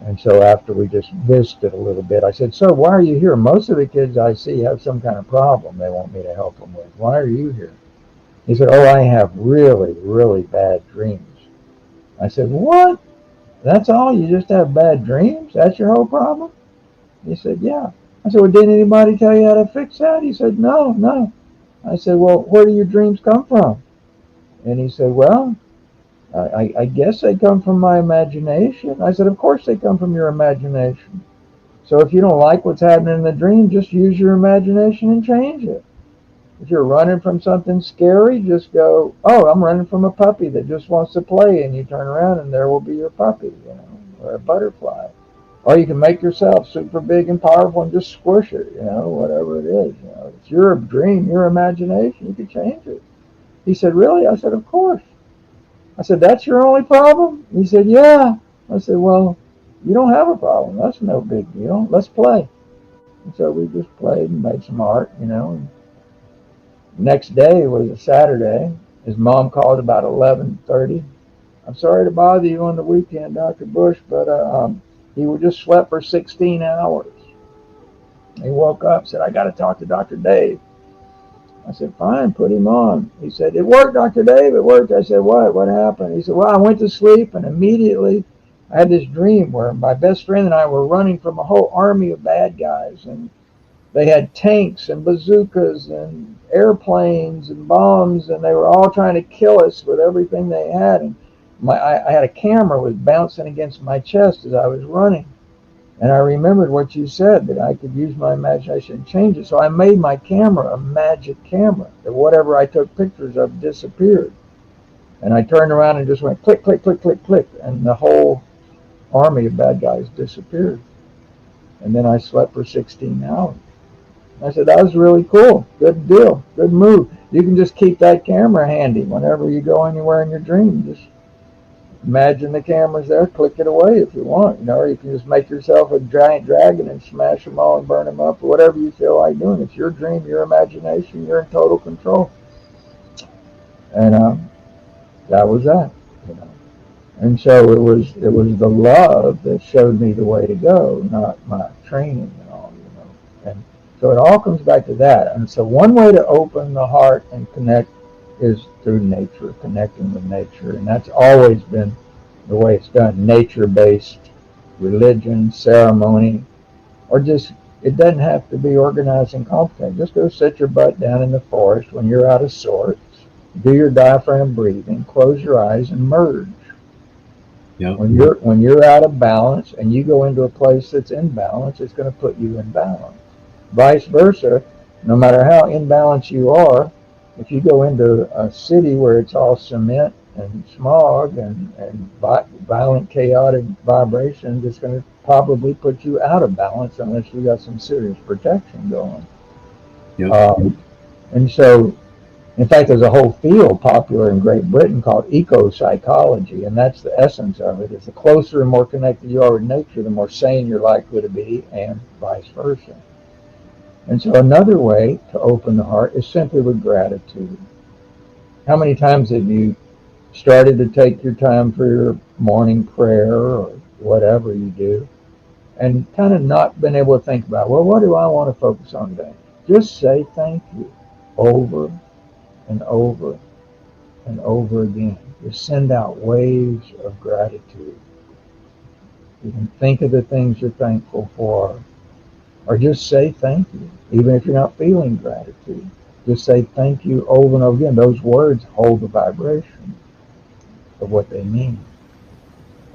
And so after we just visited a little bit, I said, "Sir, why are you here? Most of the kids I see have some kind of problem they want me to help them with. Why are you here?" He said, "Oh, I have really, really bad dreams." I said, "What? That's all? You just have bad dreams? That's your whole problem?" He said, "Yeah." I said, "Well, didn't anybody tell you how to fix that?" He said, No. I said, "Well, where do your dreams come from?" And he said, "Well, I guess they come from my imagination." I said, "Of course they come from your imagination. So if you don't like what's happening in the dream, just use your imagination and change it. If you're running from something scary, just go, 'Oh, I'm running from a puppy that just wants to play,' and you turn around and there will be your puppy, or a butterfly. Or you can make yourself super big and powerful and just squish it, whatever it is. It's your dream, your imagination. You can change it." He said, "Really?" I said, "Of course." I said, "That's your only problem?" He said, "Yeah." I said, "Well, you don't have a problem. That's no big deal. Let's play." And so we just played and made some art, And next day was a Saturday. His mom called about 11:30. "I'm sorry to bother you on the weekend, Dr. Busch, but he just slept for 16 hours. He woke up, said, 'I got to talk to Dr. Dave.' I said, 'Fine, put him on.' He said, 'It worked, Dr. Dave, it worked.' I said, 'What? What happened?' He said, 'Well, I went to sleep and immediately I had this dream where my best friend and I were running from a whole army of bad guys, and they had tanks and bazookas and airplanes and bombs, and they were all trying to kill us with everything they had. And I had a camera was bouncing against my chest as I was running. And I remembered what you said, that I could use my imagination and change it. So I made my camera a magic camera, that whatever I took pictures of disappeared. And I turned around and just went click, click, click, click, click, and the whole army of bad guys disappeared. And then I slept for 16 hours. I said, "That was really cool. Good deal. Good move. You can just keep that camera handy whenever you go anywhere in your dream. Just imagine the camera's there, click it away if you want, or you can just make yourself a giant dragon and smash them all and burn them up, or whatever you feel like doing. It's your dream, your imagination. You're in total control." And that was that. And so it was the love that showed me the way to go, not my training and all. And so it all comes back to that. And so one way to open the heart and connect is through nature, connecting with nature. And that's always been the way it's done, nature-based religion, ceremony, or just, it doesn't have to be organized and complicated. Just go sit your butt down in the forest when you're out of sorts, do your diaphragm breathing, close your eyes and merge. Yep. When you're out of balance and you go into a place that's in balance, it's going to put you in balance. Vice versa, no matter how in balance you are, if you go into a city where it's all cement and smog and violent chaotic vibrations, it's going to probably put you out of balance unless you got some serious protection going. Yep. And so, in fact, there's a whole field popular in Great Britain called eco-psychology, and that's the essence of it. Is the closer and more connected you are with nature, the more sane you're likely to be, and vice versa. And so another way to open the heart is simply with gratitude. How many times have you started to take your time for your morning prayer or whatever you do, and kind of not been able to think about, well, what do I want to focus on today? Just say thank you over and over and over again. Just send out waves of gratitude. You can think of the things you're thankful for, or just say thank you, even if you're not feeling gratitude. Just say thank you over and over again. Those words hold the vibration of what they mean.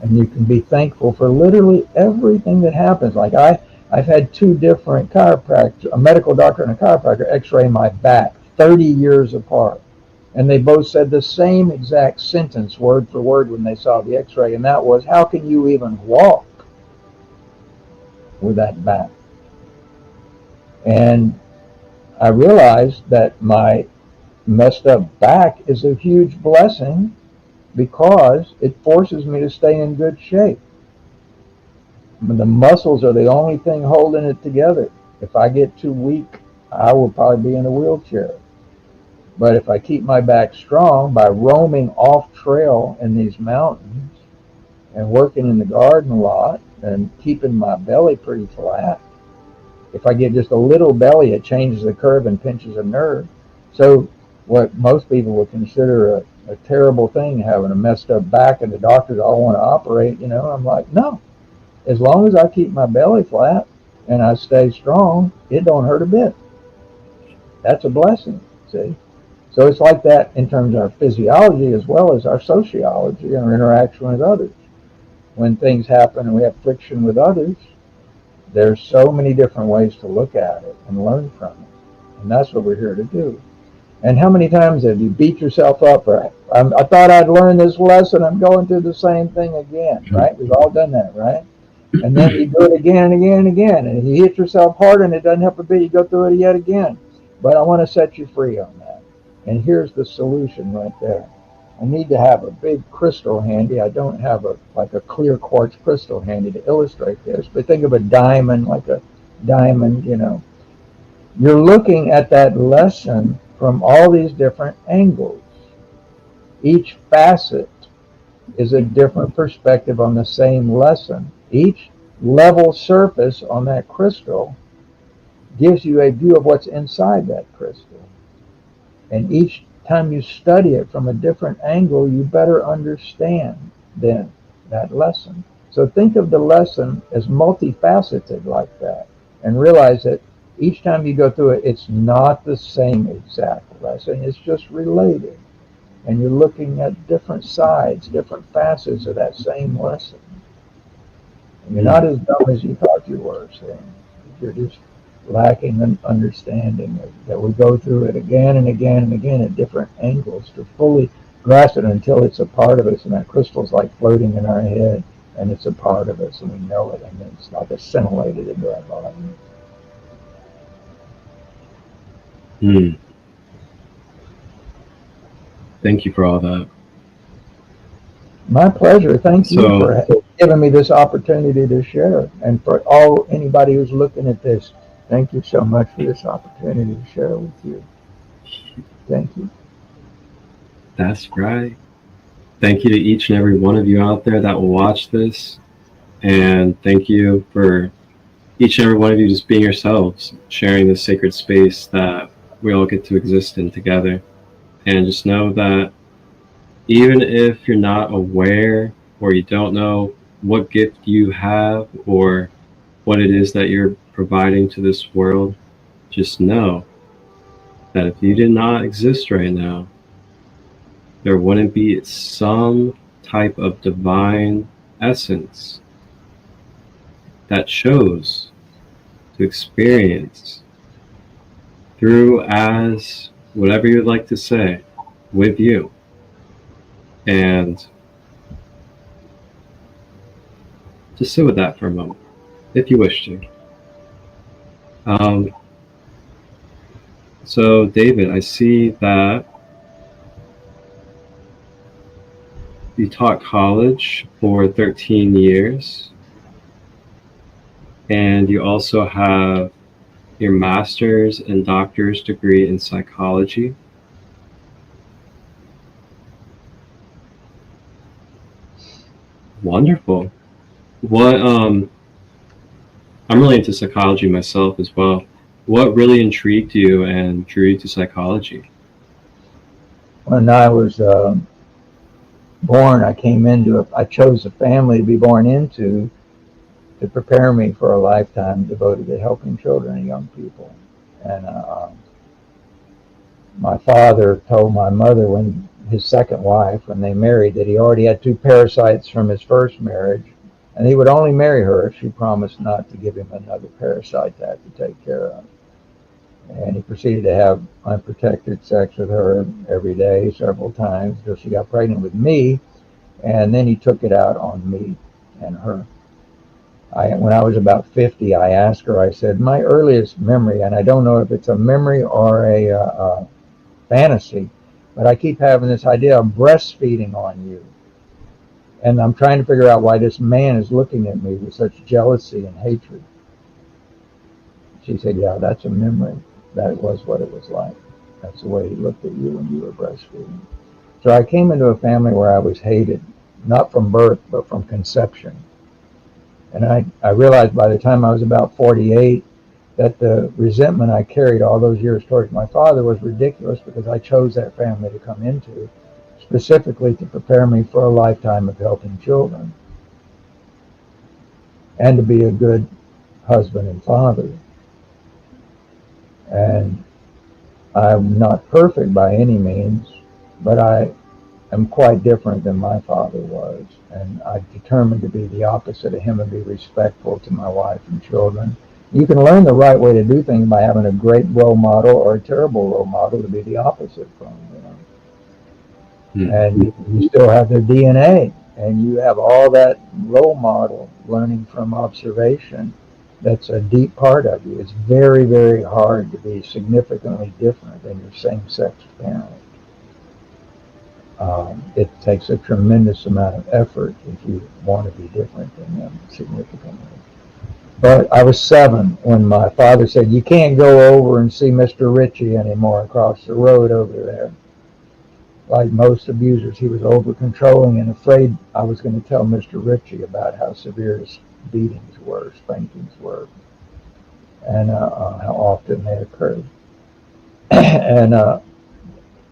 And you can be thankful for literally everything that happens. Like I've had two different chiropractors, a medical doctor and a chiropractor, x-ray my back 30 years apart. And they both said the same exact sentence, word for word, when they saw the x-ray, and that was, how can you even walk with that back? And I realized that my messed up back is a huge blessing because it forces me to stay in good shape. The muscles are the only thing holding it together. If I get too weak, I will probably be in a wheelchair. But if I keep my back strong by roaming off trail in these mountains and working in the garden a lot and keeping my belly pretty flat, if I get just a little belly, it changes the curve and pinches a nerve. So what most people would consider a terrible thing, having a messed up back, and the doctors all want to operate, I'm like, no. As long as I keep my belly flat and I stay strong, it don't hurt a bit. That's a blessing, see? So it's like that in terms of our physiology as well as our sociology and our interaction with others. When things happen and we have friction with others, there's so many different ways to look at it and learn from it. And that's what we're here to do. And how many times have you beat yourself up for, I thought I'd learned this lesson, I'm going through the same thing again, right? We've all done that, right? And then you do it again and again and again. And if you hit yourself hard and it doesn't help a bit, you go through it yet again. But I want to set you free on that. And here's the solution right there. I need to have a big crystal handy. I don't have a clear quartz crystal handy to illustrate this, but think of a diamond, like a diamond, You're looking at that lesson from all these different angles. Each facet is a different perspective on the same lesson. Each level surface on that crystal gives you a view of what's inside that crystal. And each time you study it from a different angle, you better understand then that lesson. So think of the lesson as multifaceted like that, and realize that each time you go through it, it's not the same exact lesson. It's just related. And you're looking at different sides, different facets of that same lesson. And you're not as dumb as you thought you were, saying. You're just lacking an understanding that we go through it again and again and again at different angles to fully grasp it until it's a part of us, and that crystal's like floating in our head, and it's a part of us, and we know it, and it's like assimilated into our body. Thank you for all that. My pleasure. Thank you for giving me this opportunity to share, and for anybody who's looking at this. Thank you so much for this opportunity to share with you. Thank you. That's right. Thank you to each and every one of you out there that will watch this. And thank you for each and every one of you just being yourselves, sharing this sacred space that we all get to exist in together. And just know that even if you're not aware or you don't know what gift you have or what it is that you're providing to this world, just know that if you did not exist right now, there wouldn't be some type of divine essence that chose to experience through, as whatever you'd like to say, with you. And just sit with that for a moment, if you wish to. So David, I see that you taught college for 13 years, and you also have your master's and doctor's degree in psychology. Wonderful. What I'm really into psychology myself as well. What really intrigued you and drew you to psychology? When I was born, I chose a family to be born into to prepare me for a lifetime devoted to helping children and young people. And my father told my mother, when his second wife, when they married, that he already had 2 parasites from his first marriage, and he would only marry her if she promised not to give him another parasite to have to take care of. And he proceeded to have unprotected sex with her every day, several times, until she got pregnant with me, and then he took it out on me and her. When I was about 50, I asked her, I said, my earliest memory, and I don't know if it's a memory or fantasy, but I keep having this idea of breastfeeding on you. And I'm trying to figure out why this man is looking at me with such jealousy and hatred. She said, yeah, that's a memory. That was what it was like. That's the way he looked at you when you were breastfeeding. So I came into a family where I was hated, not from birth, but from conception. And I realized by the time I was about 48 that the resentment I carried all those years towards my father was ridiculous, because I chose that family to come into specifically to prepare me for a lifetime of helping children and to be a good husband and father. And I'm not perfect by any means, but I am quite different than my father was. And I determined to be the opposite of him and be respectful to my wife and children. You can learn the right way to do things by having a great role model or a terrible role model to be the opposite from, you know. And you still have their DNA, and you have all that role model learning from observation. That's a deep part of you. It's very, very hard to be significantly different than your same-sex parent. It takes a tremendous amount of effort if you want to be different than them significantly. But I was 7 when my father said, you can't go over and see Mr. Ritchie anymore across the road over there. Like most abusers, he was over-controlling and afraid I was going to tell Mr. Ritchie about how severe his beatings were, spankings were, and how often they occurred. And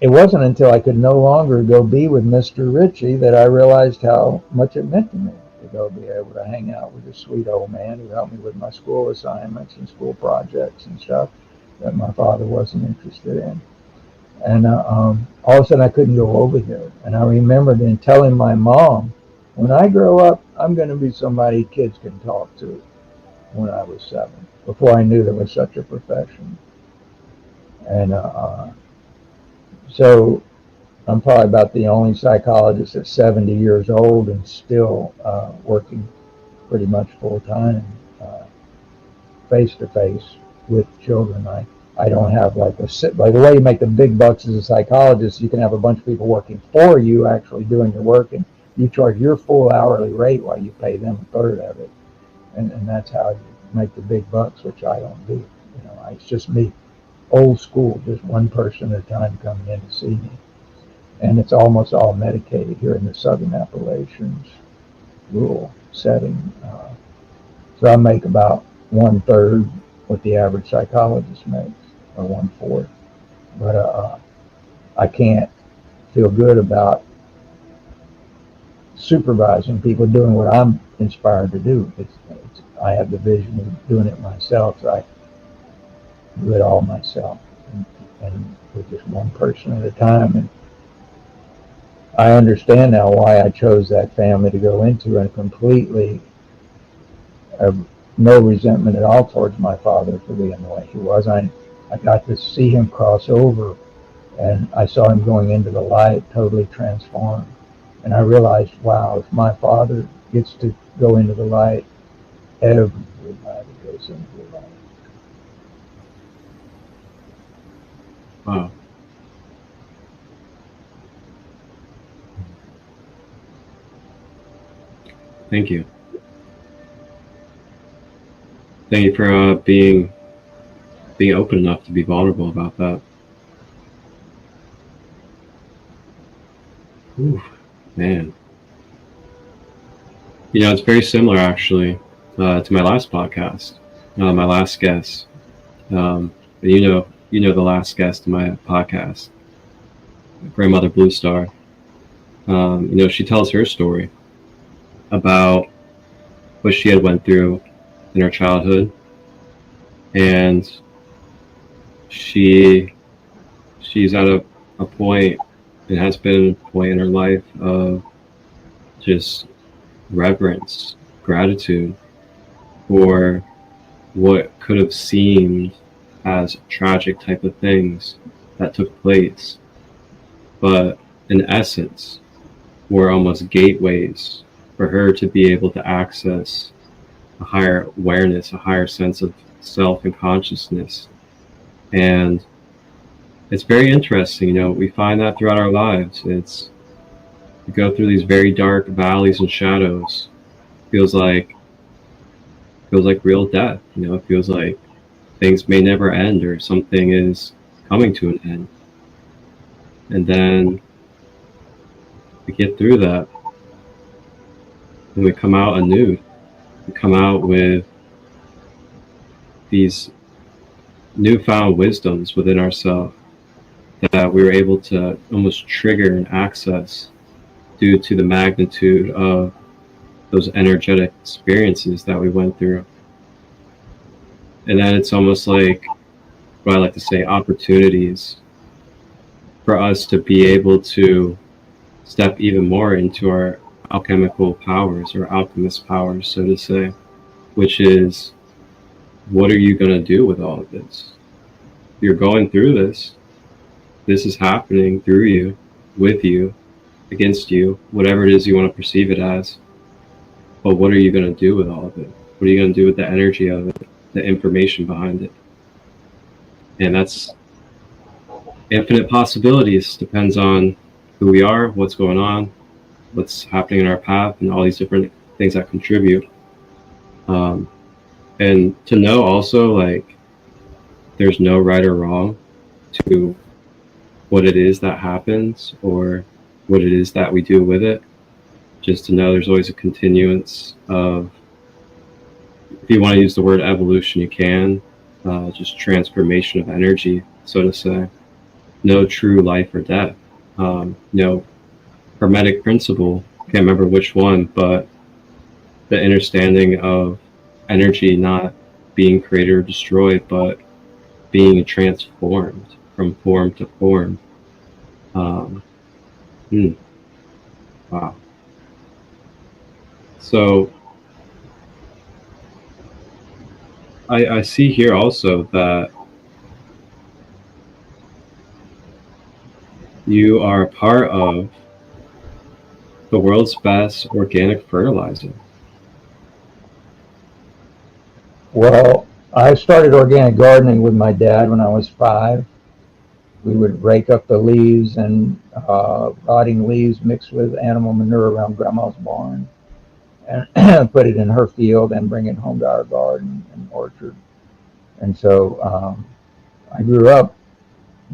it wasn't until I could no longer go be with Mr. Ritchie that I realized how much it meant to me to go be able to hang out with a sweet old man who helped me with my school assignments and school projects and stuff that my father wasn't interested in. And all of a sudden I couldn't go over there. And I remember then telling my mom, when I grow up, I'm going to be somebody kids can talk to, when I was 7, before I knew there was such a profession. And so I'm probably about the only psychologist at 70 years old and still working pretty much full time, face to face with children. I don't have like the way you make the big bucks as a psychologist. You can have a bunch of people working for you, actually doing your work, and you charge your full hourly rate while you pay them a third of it. And that's how you make the big bucks, which I don't do. You know, it's just me, old school, just one person at a time coming in to see me. And it's almost all medicated here in the Southern Appalachians, rural setting. So I make about 1/3 what the average psychologist makes, or 1/4. But I can't feel good about supervising people doing what I'm inspired to do. I have the vision of doing it myself, so I do it all myself, and with just one person at a time. And I understand now why I chose that family to go into, and completely have no resentment at all towards my father for being the way he was. I got to see him cross over, and I saw him going into the light, totally transformed. And I realized, wow, if my father gets to go into the light, everybody goes into the light. Wow. Thank you. Thank you for being open enough to be vulnerable about that. Ooh, man. You know, it's very similar actually to my last podcast, my last guest. You know the last guest in my podcast, Grandmother Blue Star. You know, she tells her story about what she had went through in her childhood, and she's at a point, it has been a point in her life of just reverence, gratitude for what could have seemed as tragic type of things that took place, but in essence were almost gateways for her to be able to access a higher awareness, a higher sense of self and consciousness. And it's very interesting. We find that throughout our lives. We go through these very dark valleys and shadows. Feels like real death. It feels like things may never end, or something is coming to an end. And then we get through that, and we come out anew. We come out with these newfound wisdoms within ourselves that we were able to almost trigger and access due to the magnitude of those energetic experiences that we went through. And then it's almost like, what I like to say, opportunities for us to be able to step even more into our alchemical powers, or alchemist powers, so to say, which is, what are you going to do with all of this? You're going through this. This is happening through you, with you, against you, whatever it is you want to perceive it as. But what are you going to do with all of it? What are you going to do with the energy of it, the information behind it? And that's infinite possibilities. Depends on who we are, what's going on, what's happening in our path, and all these different things that contribute. And to know also, like, there's no right or wrong to what it is that happens, or what it is that we do with it. Just to know there's always a continuance of, if you want to use the word evolution, you can, just transformation of energy, so to say. No true life or death. No hermetic principle, can't remember which one, but the understanding of energy not being created or destroyed, but being transformed from form to form. Wow. So I see here also that you are a part of the world's best organic fertilizer. Well, I started organic gardening with my dad when I was 5. We would rake up the leaves and rotting leaves mixed with animal manure around Grandma's barn, and put it in her field and bring it home to our garden and orchard. And so I grew up.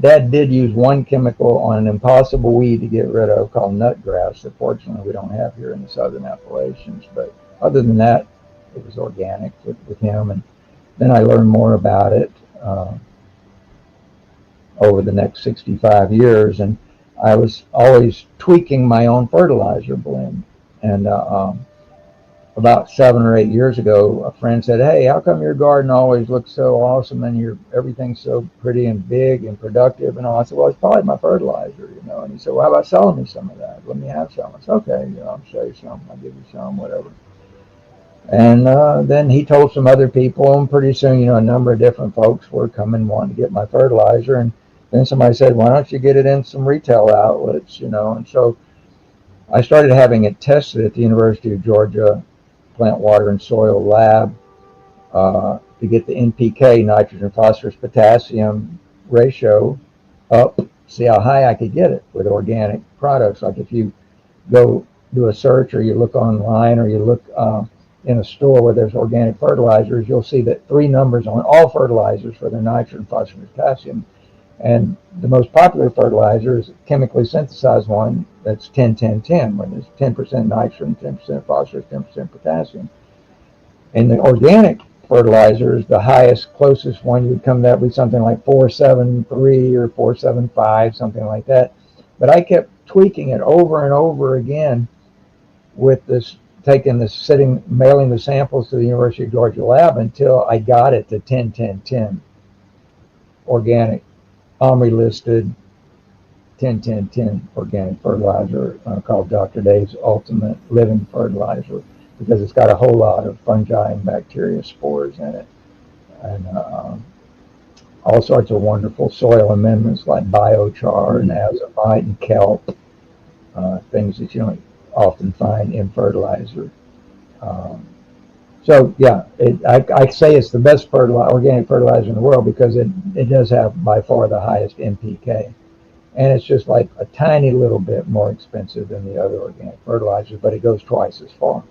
Dad did use one chemical on an impossible weed to get rid of called nutgrass that fortunately we don't have here in the southern Appalachians. But other than that, it was organic with him. And then I learned more about it over the next 65 years. And I was always tweaking my own fertilizer blend. And about 7 or 8 years ago, a friend said, "Hey, how come your garden always looks so awesome and everything's so pretty and big and productive?" And all. I said, "Well, it's probably my fertilizer, And he said, "Well, how about selling me some of that? Let me have some." I said, "Okay, I'll show you some. I'll give you some, whatever." And then he told some other people, and pretty soon, a number of different folks were coming wanting to get my fertilizer. And then somebody said, "Why don't you get it in some retail outlets?" And so I started having it tested at the University of Georgia Plant, Water, and Soil Lab to get the NPK, nitrogen, phosphorus, potassium ratio up, see how high I could get it with organic products. Like if you go do a search, or you look online, or you look in a store where there's organic fertilizers, you'll see that 3 numbers on all fertilizers for their nitrogen, phosphorus, potassium. And the most popular fertilizer is a chemically synthesized one that's 10-10-10, where there's 10% nitrogen, 10% phosphorus, 10% potassium. And the organic fertilizer is the highest, closest one. You'd come, that would be something like 473 or 475, something like that. But I kept tweaking it over and over again with this, mailing the samples to the University of Georgia lab until I got it to 10-10-10 organic. Omri listed 10-10-10 organic fertilizer called Dr. Dave's Ultimate Living Fertilizer, because it's got a whole lot of fungi and bacteria spores in it, and all sorts of wonderful soil amendments like biochar and azomite and kelp, things that you don't often find in fertilizer. So yeah, I say it's the best organic fertilizer in the world because it does have by far the highest NPK. And it's just like a tiny little bit more expensive than the other organic fertilizers, but it goes twice as far.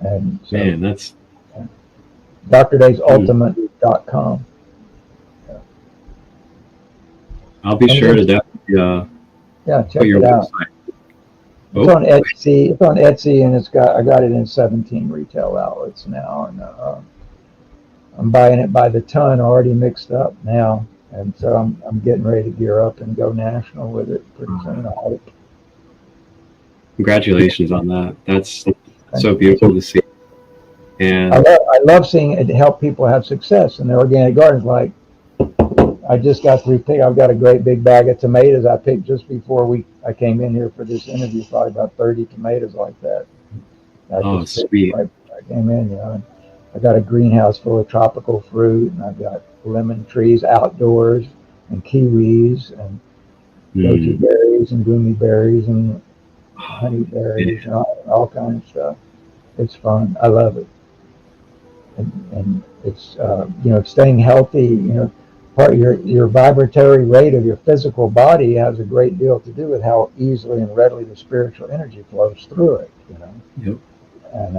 And so, Man, that's DrDaysUltimate.com. I'll be sure to definitely check put your it out. website. It's on Etsy. It's on Etsy, and I got it in 17 retail outlets now, and I'm buying it by the ton, already mixed up now, and so I'm getting ready to gear up and go national with it pretty soon. I hope. Congratulations on that. That's so beautiful to see. And I love seeing it help people have success in their organic gardens. Like I just got through picking. I've got a great big bag of tomatoes I picked just before I came in here for this interview. Probably about 30 tomatoes like that. Sweet! Right before I came in, And I got a greenhouse full of tropical fruit, and I've got lemon trees outdoors, and kiwis, and goji berries, and gumi berries, and honey berries, and all kinds of stuff. It's fun. I love it. And it's staying healthy. Part of your vibratory rate of your physical body has a great deal to do with how easily and readily the spiritual energy flows through it. Yep. And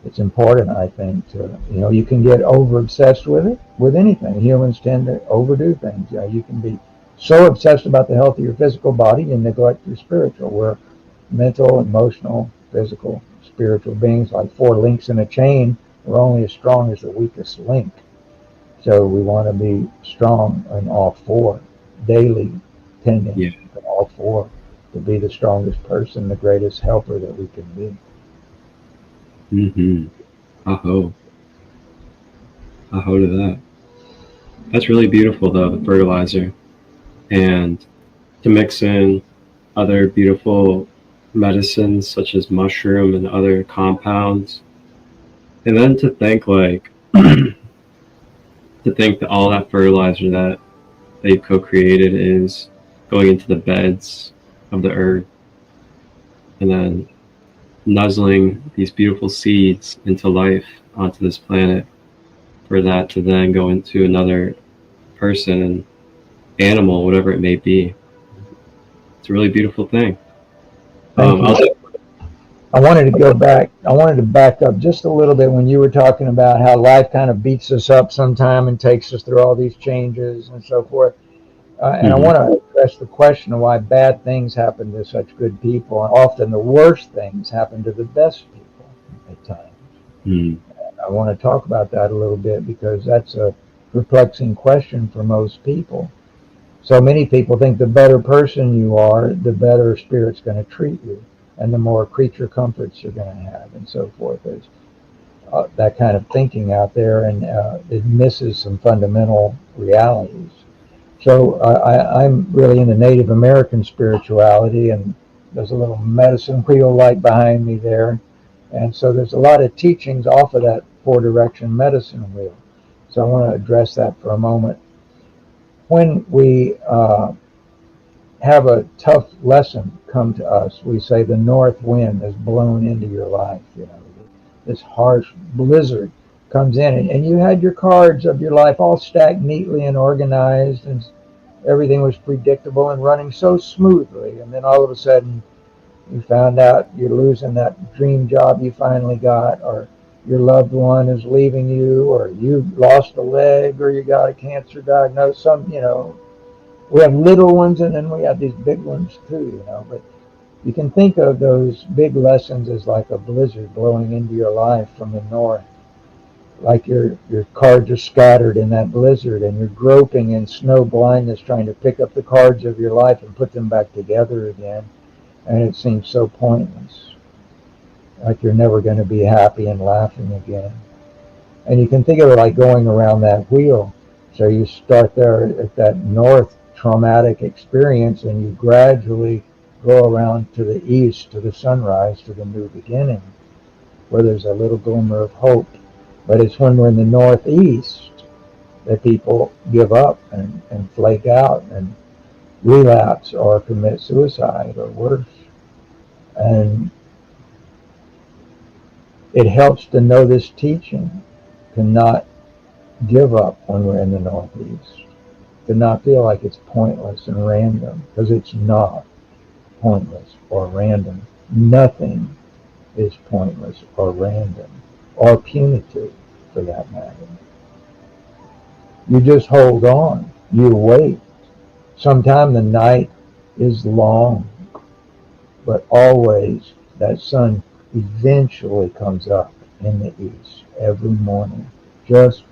it's important, I think, to you can get over obsessed with it with anything. Humans tend to overdo things. You can be so obsessed about the health of your physical body you neglect your spiritual. We're mental, emotional, physical, spiritual beings, like 4 links in a chain. We're only as strong as the weakest link. So we want to be strong in all 4, daily tending to all 4, to be the strongest person, the greatest helper that we can be. Aho to that. That's really beautiful, though, the fertilizer. And to mix in other beautiful medicines such as mushroom and other compounds. And then to think that all that fertilizer that they've co-created is going into the beds of the earth and then nuzzling these beautiful seeds into life onto this planet for that to then go into another person, animal, whatever it may be. It's a really beautiful thing. I wanted to go back. I wanted to back up just a little bit when you were talking about how life kind of beats us up sometime and takes us through all these changes and so forth. And I want to address the question of why bad things happen to such good people, and often the worst things happen to the best people at times. And I want to talk about that a little bit because that's a perplexing question for most people. So many people think the better person you are, the better spirit's going to treat you, and the more creature comforts you're going to have, and so forth. There's that kind of thinking out there, and it misses some fundamental realities. So I'm really into Native American spirituality, and there's a little medicine wheel light behind me there. And so there's a lot of teachings off of that 4-direction medicine wheel. So I want to address that for a moment. When we have a tough lesson come to us, we say the north wind has blown into your life. This harsh blizzard comes in, and you had your cards of your life all stacked neatly and organized, and everything was predictable and running so smoothly. And then all of a sudden, you found out you're losing that dream job you finally got, or your loved one is leaving you, or you lost a leg, or you got a cancer diagnosis. We have little ones, and then we have these big ones too. But you can think of those big lessons as like a blizzard blowing into your life from the north. Like your cards are scattered in that blizzard, and you're groping in snow blindness trying to pick up the cards of your life and put them back together again. And it seems so pointless. Like you're never going to be happy and laughing again. And you can think of it like going around that wheel. So you start there at that north traumatic experience, and you gradually go around to the east, to the sunrise, to the new beginning, where there's a little glimmer of hope. But it's when we're in the northeast that people give up and flake out and relapse or commit suicide or worse. And It helps to know this teaching, to not give up when we're in the Northeast, to not feel like it's pointless and random, because it's not pointless or random. Nothing is pointless or random, or punitive for that matter. You just hold on. You wait. Sometimes the night is long, but always that sun eventually comes up in the east every morning. Just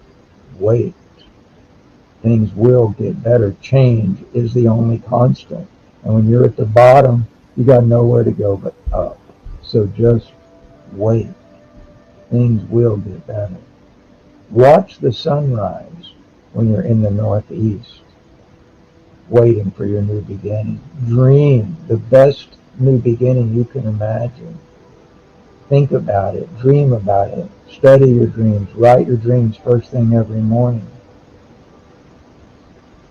wait. Things will get better. Change is the only constant. And when you're at the bottom, you got nowhere to go but up. So just wait. Things will get better. Watch the sunrise when you're in the Northeast, waiting for your new beginning. Dream the best new beginning you can imagine. Think about it. Dream about it. Study your dreams. Write your dreams first thing every morning.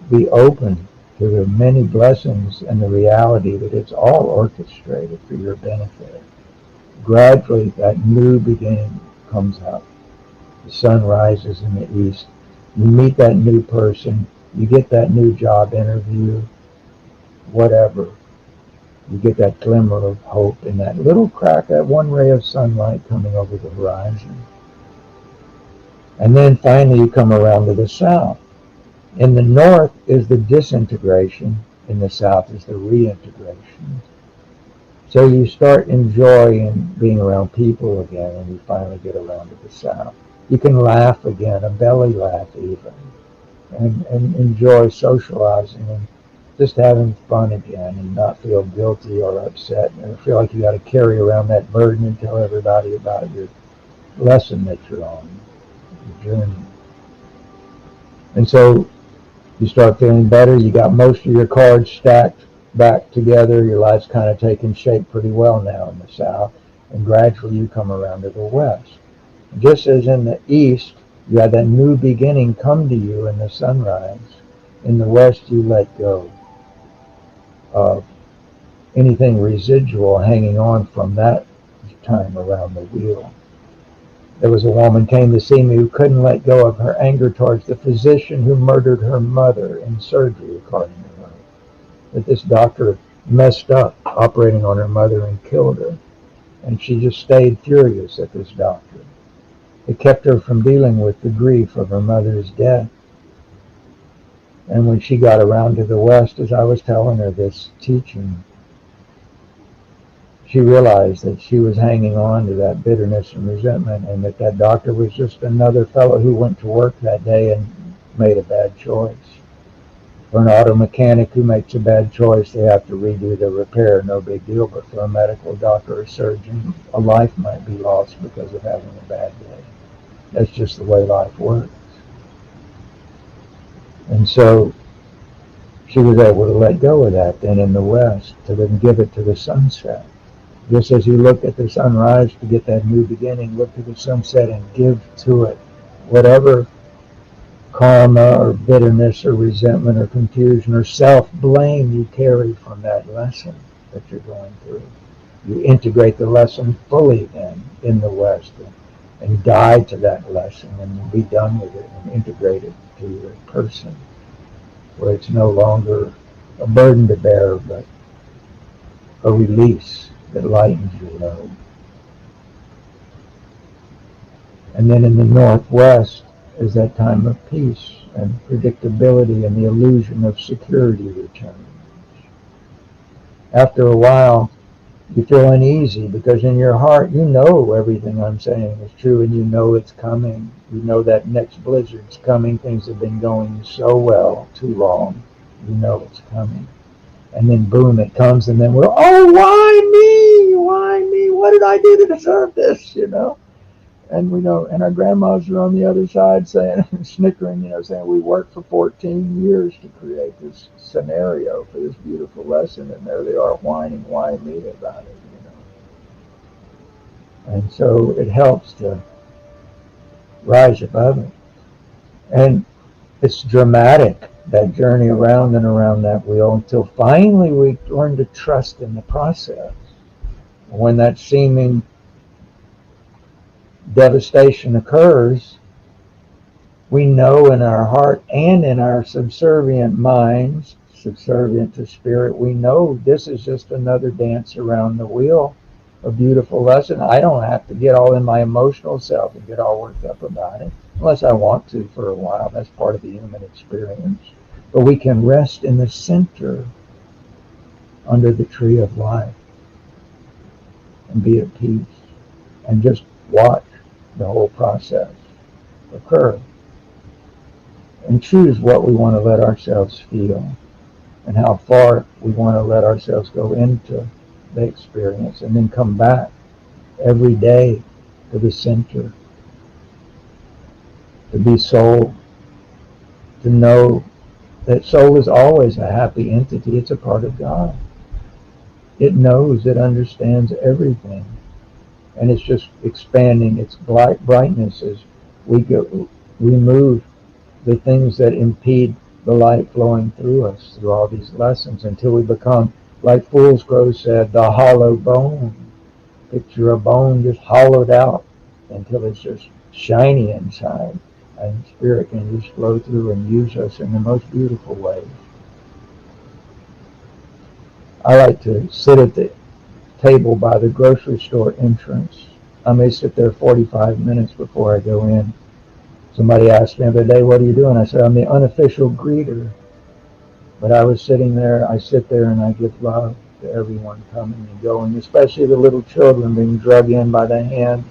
Be open to the many blessings and the reality that it's all orchestrated for your benefit. Gradually, that new beginning comes up. The sun rises in the east. You meet that new person. You get that new job interview. Whatever. You get that glimmer of hope in that little crack, that one ray of sunlight coming over the horizon. And then finally you come around to the south. In the north is the disintegration. In the south is the reintegration. So you start enjoying being around people again when you finally get around to the south. You can laugh again, a belly laugh even, and enjoy socializing and just having fun again and not feel guilty or upset and feel like you got to carry around that burden and tell everybody about your lesson that you're on, your journey. And so you start feeling better. You got most of your cards stacked back together. Your life's kind of taking shape pretty well now in the south. And gradually you come around to the west. Just as in the east, you had that new beginning come to you in the sunrise. In the west, you let go of anything residual hanging on from that time around the wheel. There was a woman came to see me who couldn't let go of her anger towards the physician who murdered her mother in surgery, according to her. That this doctor messed up operating on her mother and killed her. And she just stayed furious at this doctor. It kept her from dealing with the grief of her mother's death. And when she got around to the west, as I was telling her this teaching, she realized that she was hanging on to that bitterness and resentment, and that doctor was just another fellow who went to work that day and made a bad choice. For an auto mechanic who makes a bad choice, they have to redo the repair, no big deal. But for a medical doctor or surgeon, a life might be lost because of having a bad day. That's just the way life works. And so she was able to let go of that then in the west, to then give it to the sunset. Just as you look at the sunrise to get that new beginning, look to the sunset and give to it whatever karma or bitterness or resentment or confusion or self-blame you carry from that lesson that you're going through. You integrate the lesson fully then in the west and die to that lesson and be done with it and integrate it to your person, where it's no longer a burden to bear, but a release that lightens your load. And then in the northwest is that time of peace and predictability, and the illusion of security returns. After a while, you feel uneasy because in your heart you know everything I'm saying is true, and you know it's coming. You know that next blizzard's coming. Things have been going so well too long. You know it's coming. And then boom, it comes, and then we're, oh, why me? Why me? What did I do to deserve this? You know? And we know, and our grandmas are on the other side saying, snickering, you know, saying we worked for 14 years to create this scenario for this beautiful lesson, and there they are whining, why me about it, you know? And so it helps to rise above it. And it's dramatic, that journey around and around that wheel, until finally we learn to trust in the process. When that seeming devastation occurs, we know in our heart and in our subservient minds, subservient to spirit, we know this is just another dance around the wheel, a beautiful lesson. I don't have to get all in my emotional self and get all worked up about it, unless I want to for a while. That's part of the human experience. But we can rest in the center under the tree of life and be at peace and just watch the whole process occur and choose what we want to let ourselves feel and how far we want to let ourselves go into the experience, and then come back every day to the center, to be soul, to know that soul is always a happy entity. It's a part of God. It knows, it understands everything, and it's just expanding its brightness as we remove the things that impede the light flowing through us through all these lessons, until we become, like Fool's Grove said, the hollow bone. Picture a bone just hollowed out until it's just shiny inside, and spirit can just flow through and use us in the most beautiful ways. I like to sit at the table by the grocery store entrance. I may sit there 45 minutes before I go in. Somebody asked me the other day, "What are you doing?" I said, "I'm the unofficial greeter." But I was sitting there, I sit there and I give love to everyone coming and going, especially the little children being drug in by the hand,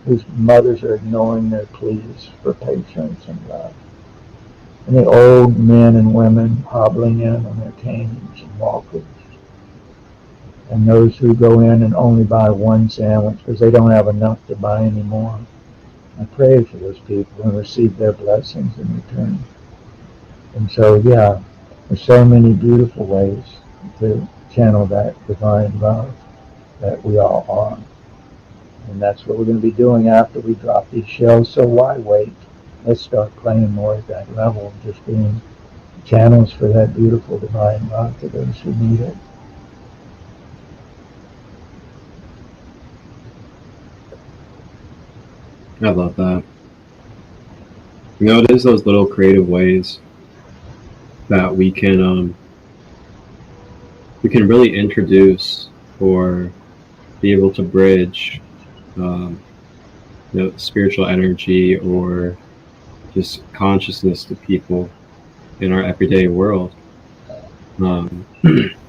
whose mothers are ignoring their pleas for patience and love. And the old men and women hobbling in on their canes and walkers. And those who go in and only buy one sandwich because they don't have enough to buy anymore. I pray for those people and receive their blessings in return. And so, yeah, there's so many beautiful ways to channel that divine love that we all are. And that's what we're going to be doing after we drop these shells. So why wait? Let's start playing more at that level, just being channels for that beautiful divine love to those who need it. I love that. You know, it is those little creative ways that we can really introduce or be able to bridge, spiritual energy or just consciousness to people in our everyday world.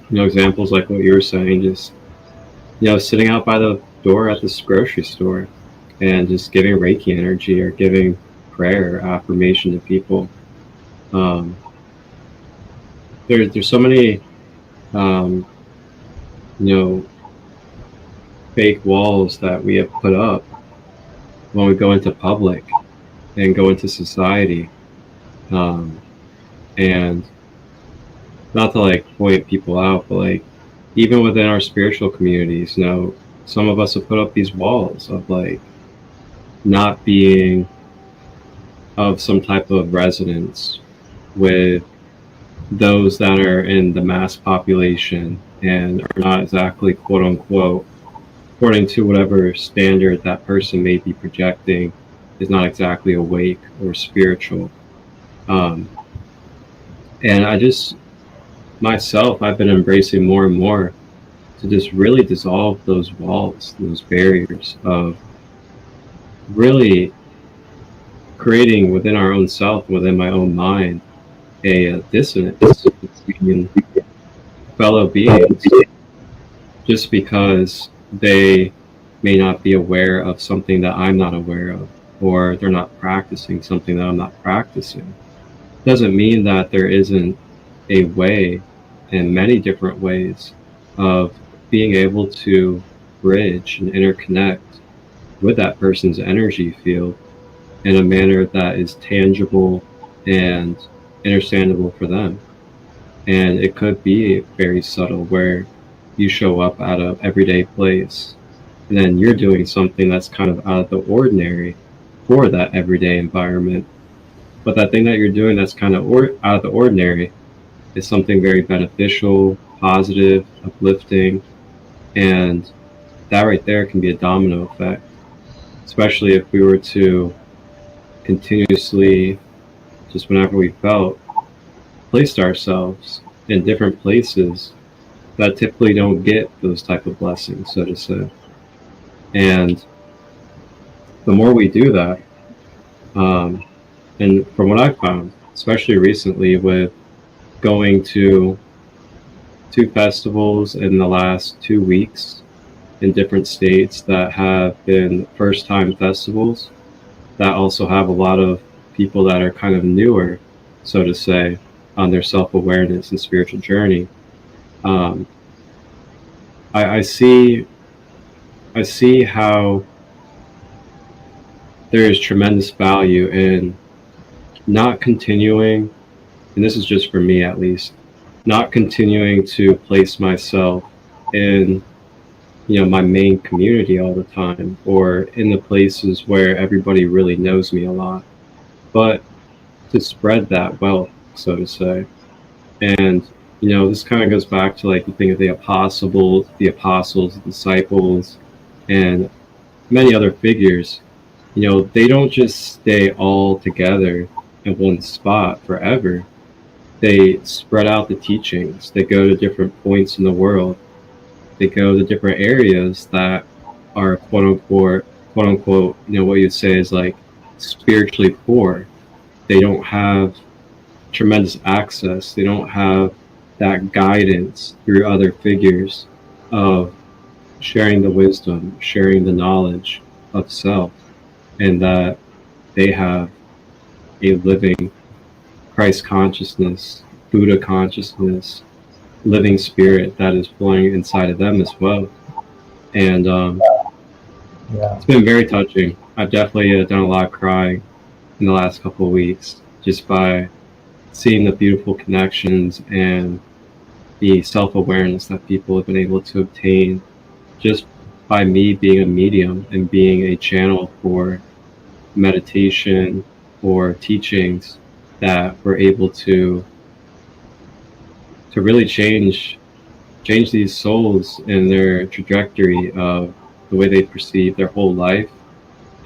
Examples like what you were saying, just, sitting out by the door at this grocery store and just giving Reiki energy or giving prayer, affirmation to people. There's so many, fake walls that we have put up when we go into public and go into society. And not to point people out, but even within our spiritual communities, some of us have put up these walls of not being of some type of resonance with those that are in the mass population and are not exactly, quote unquote, according to whatever standard that person may be projecting, is not exactly awake or spiritual. And I just, myself, I've been embracing more and more to just really dissolve those walls, those barriers of really creating within our own self, within my own mind, a dissonance between fellow beings, just because they may not be aware of something that I'm not aware of, or they're not practicing something that I'm not practicing. Doesn't mean that there isn't a way, in many different ways, of being able to bridge and interconnect with that person's energy field in a manner that is tangible and understandable for them. And it could be very subtle, where you show up at an everyday place and then you're doing something that's kind of out of the ordinary for that everyday environment. But that thing that you're doing that's kind of out of the ordinary is something very beneficial, positive, uplifting, and that right there can be a domino effect. especially if we were to continuously, just whenever we felt, place ourselves in different places that typically don't get those type of blessings, so to say. And the more we do that, and from what I've found, especially recently with going to 2 festivals in the last 2 weeks in different states that have been first-time festivals, that also have a lot of people that are kind of newer, so to say, on their self-awareness and spiritual journey. I see how there is tremendous value in not continuing, and this is just for me at least, not continuing to place myself in, my main community all the time, or in the places where everybody really knows me a lot, but to spread that wealth, so to say. And this kind of goes back to, like, you think of the apostles, the disciples, and many other figures. They don't just stay all together in one spot forever. They spread out the teachings. They go to different points in the world. They go to different areas that are quote unquote, what you'd say is like spiritually poor. They don't have tremendous access. They don't have that guidance through other figures of sharing the wisdom, sharing the knowledge of self, and that they have a living Christ consciousness, Buddha consciousness, living spirit that is flowing inside of them as well. And it's been very touching. I've definitely done a lot of crying in the last couple of weeks just by seeing the beautiful connections and the self-awareness that people have been able to obtain just by me being a medium and being a channel for meditation or teachings that were able to really change these souls in their trajectory of the way they perceive their whole life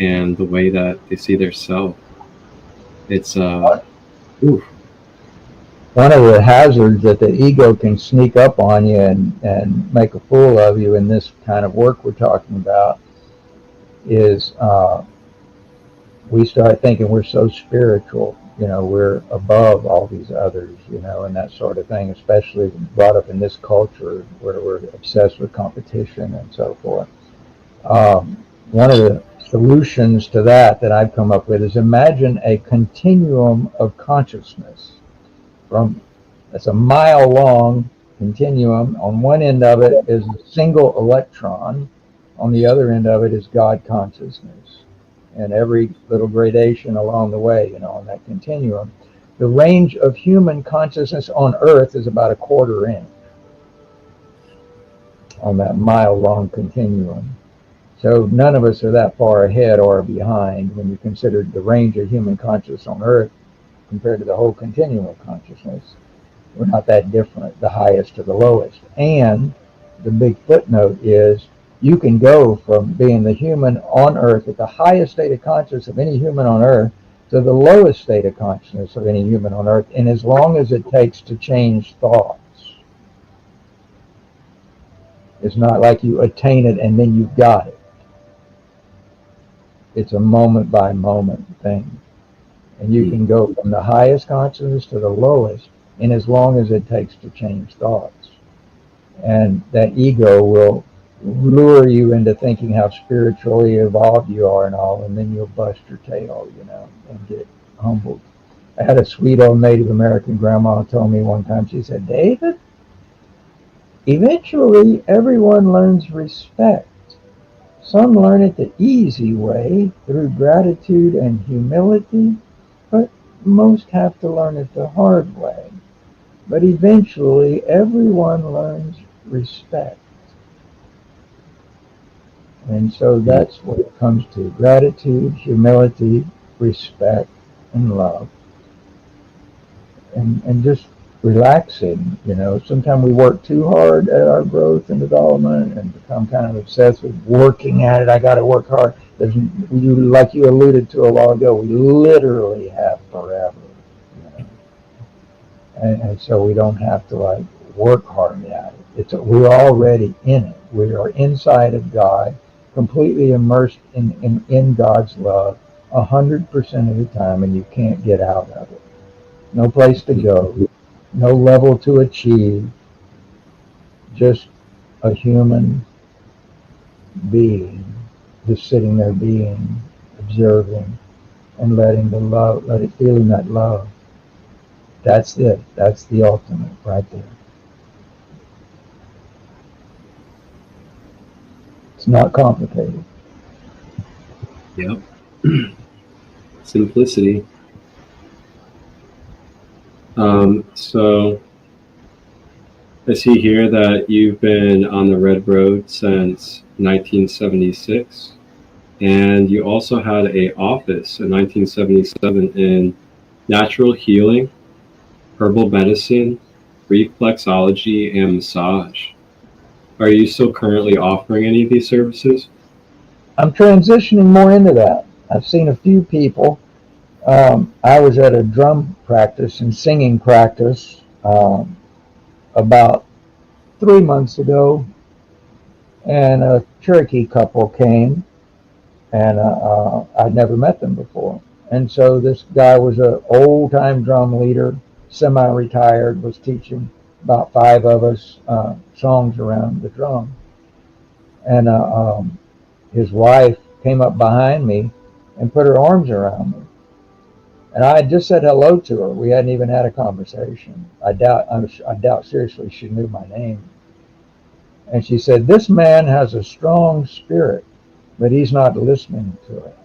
and the way that they see their self. It's one of the hazards that the ego can sneak up on you and make a fool of you in this kind of work we're talking about is we start thinking we're so spiritual, we're above all these others, and that sort of thing, especially brought up in this culture where we're obsessed with competition and so forth. One of the solutions to that I've come up with is imagine a continuum of consciousness. It's a mile-long continuum. On one end of it is a single electron. On the other end of it is God consciousness. And every little gradation along the way, on that continuum. The range of human consciousness on Earth is about a quarter inch on that mile-long continuum. So none of us are that far ahead or behind when you consider the range of human consciousness on Earth compared to the whole continuum of consciousness. We're not that different, the highest to the lowest. And the big footnote is you can go from being the human on Earth at the highest state of consciousness of any human on Earth to the lowest state of consciousness of any human on Earth, and as long as it takes to change thoughts. It's not like you attain it and then you've got it. It's a moment by moment thing. And you can go from the highest consciousness to the lowest, and as long as it takes to change thoughts. And that ego will lure you into thinking how spiritually evolved you are and all, and then you'll bust your tail, and get humbled. I had a sweet old Native American grandma tell me one time, she said, David, eventually everyone learns respect. Some learn it the easy way through gratitude and humility, but most have to learn it the hard way. But eventually everyone learns respect. And so that's what it comes to: gratitude, humility, respect, and love. And just relaxing, Sometimes we work too hard at our growth and development and become kind of obsessed with working at it. I got to work hard. Like you alluded to a while ago, we literally have forever. You know? And so we don't have to like work hard at it. We're already in it. We are inside of God, completely immersed in God's love 100% of the time, and you can't get out of it. No place to go, no level to achieve, just a human being just sitting there being, observing, and feeling that love. That's it. That's the ultimate right there. It's not complicated. Yep. Simplicity. So I see here that you've been on the Red Road since 1976, and you also had an office in 1977 in natural healing, herbal medicine, reflexology, and massage. Are you still currently offering any of these services? I'm transitioning more into that. I've seen a few people. I was at a drum practice and singing practice about 3 months ago, and a Cherokee couple came, and I'd never met them before. And so this guy was an old-time drum leader, semi-retired, was teaching about 5 of us songs around the drum. And his wife came up behind me and put her arms around me. And I had just said hello to her. We hadn't even had a conversation. I doubt seriously she knew my name. And she said, "This man has a strong spirit, but he's not listening to it.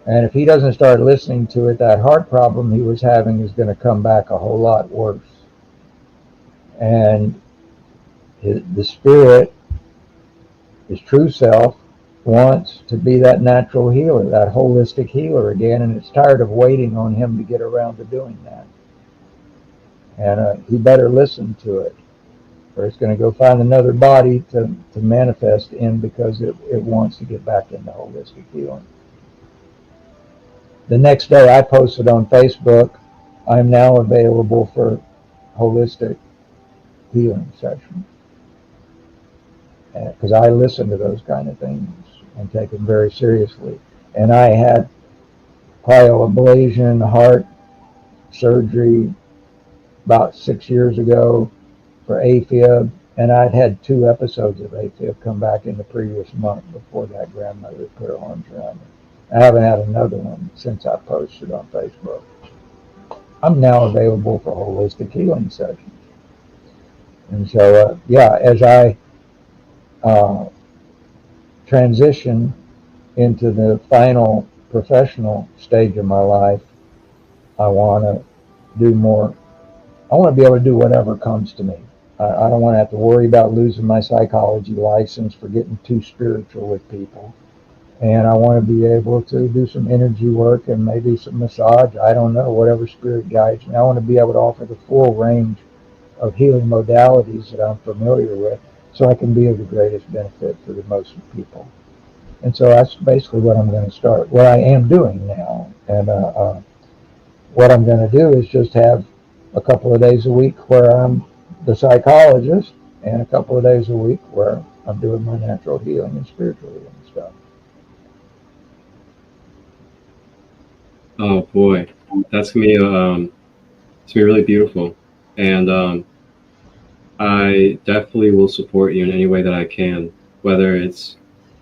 And if he doesn't start listening to it, that heart problem he was having is going to come back a whole lot worse." And the spirit, his true self, wants to be that natural healer, that holistic healer again, and it's tired of waiting on him to get around to doing that. And he better listen to it, or it's going to go find another body to manifest in, because it wants to get back into holistic healing. The next day I posted on Facebook, "I'm now available for holistic healing sessions." Because I listen to those kind of things and take them very seriously. And I had cryoablation, heart surgery about 6 years ago for AFib, and I'd had 2 episodes of AFib come back in the previous month before that grandmother put her arms around me. I haven't had another one since I posted on Facebook. I'm now available for holistic healing sessions. And so, as I transition into the final professional stage of my life, I want to do more. I want to be able to do whatever comes to me. I don't want to have to worry about losing my psychology license for getting too spiritual with people. And I want to be able to do some energy work and maybe some massage. I don't know, whatever spirit guides me. I want to be able to offer the full range of healing modalities that I'm familiar with, so I can be of the greatest benefit for the most people. And so that's basically what I'm going to start, what I am doing now. And what I'm going to do is just have a couple of days a week where I'm the psychologist, and a couple of days a week where I'm doing my natural healing and spiritual healing stuff. Oh boy, that's gonna be it's gonna be really beautiful, and I definitely will support you in any way that I can, whether it's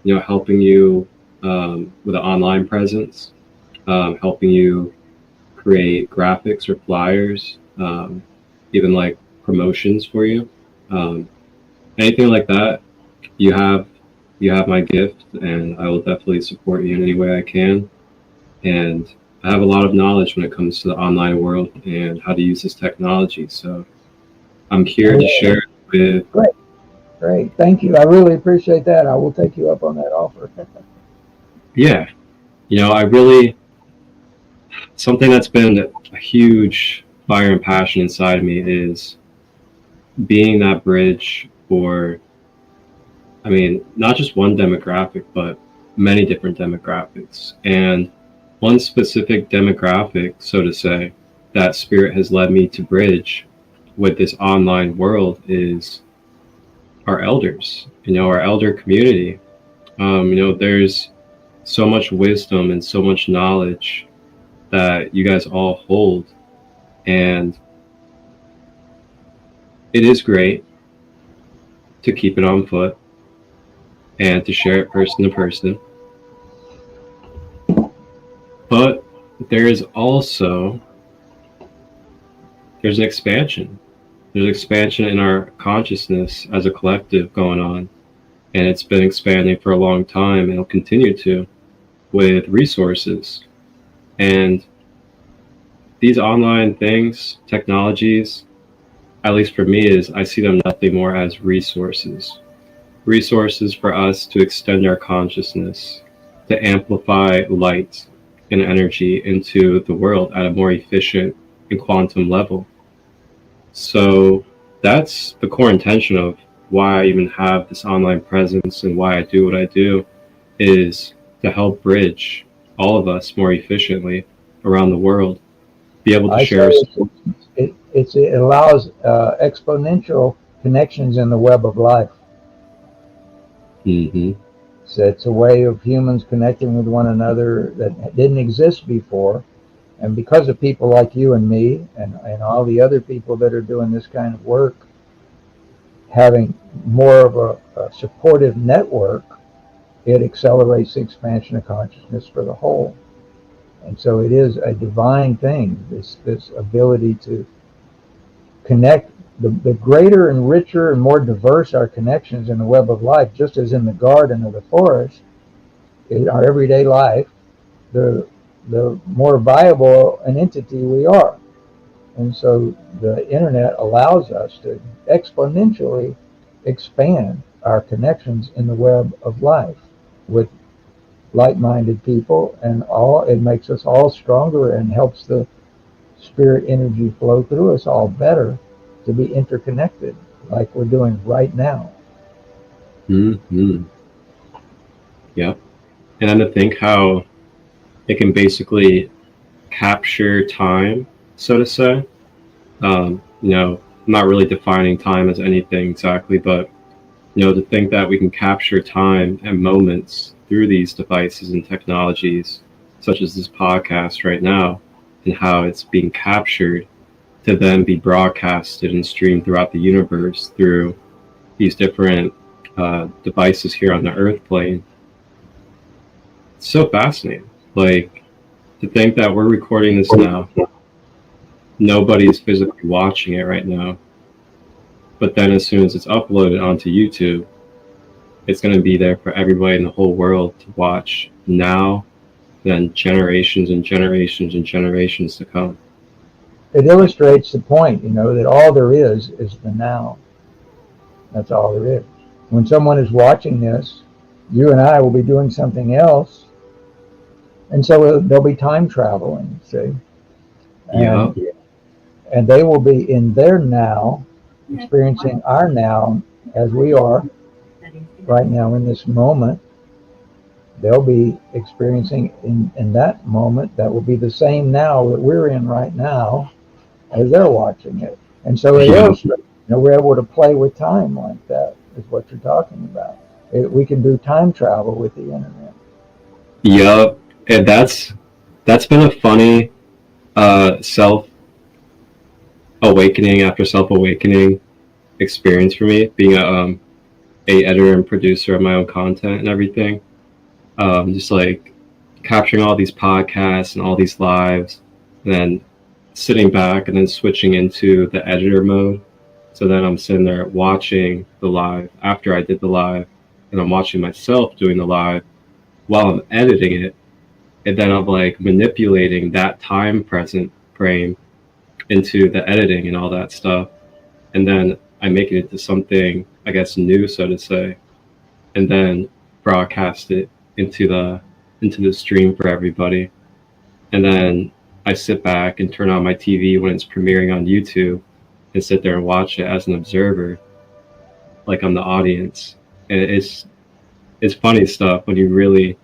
helping you with an online presence, helping you create graphics or flyers, even like promotions for you, anything like that. You have my gift, and I will definitely support you in any way I can. And I have a lot of knowledge when it comes to the online world and how to use this technology. So I'm here to share it with. Great. Thank you. I really appreciate that. I will take you up on that offer. Yeah. I really, something that's been a huge fire and passion inside of me is being that bridge for, not just one demographic, but many different demographics. And one specific demographic, so to say, that spirit has led me to bridge with this online world is our elders, our elder community. There's so much wisdom and so much knowledge that you guys all hold. And it is great to keep it on foot and to share it person to person. But there's an expansion. There's expansion in our consciousness as a collective going on. And it's been expanding for a long time and it'll continue to with resources. And these online things, technologies, at least for me, is I see them nothing more as resources. Resources for us to extend our consciousness, to amplify light and energy into the world at a more efficient and quantum level. So that's the core intention of why I even have this online presence and why I do what I do, is to help bridge all of us more efficiently around the world, be able to share. It allows exponential connections in the web of life. Mm-hmm. So it's a way of humans connecting with one another that didn't exist before. And because of people like you and me and all the other people that are doing this kind of work, having more of a supportive network, it accelerates the expansion of consciousness for the whole. And so it is a divine thing, this ability to connect. The greater and richer and more diverse our connections in the web of life, just as in the garden or the forest, in our everyday life, the more viable an entity we are. And so the internet allows us to exponentially expand our connections in the web of life with like-minded people, and it makes us all stronger and helps the spirit energy flow through us all better to be interconnected like we're doing right now. Mm-hmm. Yep. And then to think how it can basically capture time, so to say. I'm not really defining time as anything exactly, but to think that we can capture time and moments through these devices and technologies, such as this podcast right now, and how it's being captured to then be broadcasted and streamed throughout the universe through these different devices here on the Earth plane. It's so fascinating. Like, to think that we're recording this now, nobody's physically watching it right now, but then as soon as it's uploaded onto YouTube, it's going to be there for everybody in the whole world to watch now, then generations and generations and generations to come. It illustrates the point, that all there is the now. That's all there is. When someone is watching this, you and I will be doing something else, and so they'll be time traveling, see? And they will be in their now, experiencing our now as we are right now in this moment. They'll be experiencing in that moment that will be the same now that we're in right now as they're watching it. And so it illustrates, we're able to play with time like that, is what you're talking about. We can do time travel with the internet. Yep. And that's been a funny self-awakening after self-awakening experience for me, being a editor and producer of my own content and everything. Just like capturing all these podcasts and all these lives, and then sitting back and then switching into the editor mode. So then I'm sitting there watching the live after I did the live, and I'm watching myself doing the live while I'm editing it. And then I'm like manipulating that time present frame into the editing and all that stuff. And then I make it into something, I guess, new, so to say, and then broadcast it into the stream for everybody. And then I sit back and turn on my TV when it's premiering on YouTube and sit there and watch it as an observer, like I'm the audience. And it's funny stuff when you really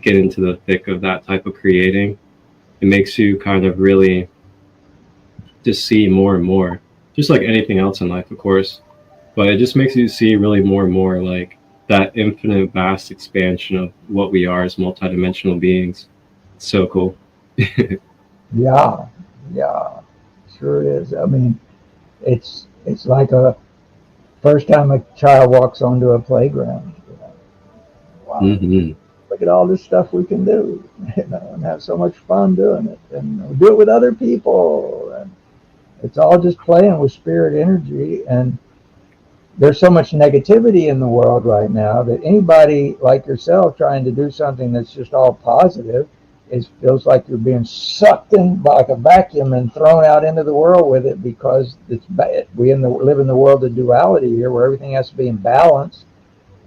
get into the thick of that type of creating, it makes you kind of really just see more and more, just like anything else in life, of course. But it just makes you see really more and more like that infinite, vast expansion of what we are as multidimensional beings. It's so cool. Yeah, yeah, sure is. I mean, it's like a first time a child walks onto a playground. You know, wow, Hmm. look at all this stuff we can do, you know, and have so much fun doing it, and we do it with other people, and it's all just playing with spirit energy. And there's so much negativity in the world right now that anybody like yourself trying to do something that's just all positive, it feels like you're being sucked in like a vacuum and thrown out into the world with it, because it's bad. Live in the world of duality here, where everything has to be in balance,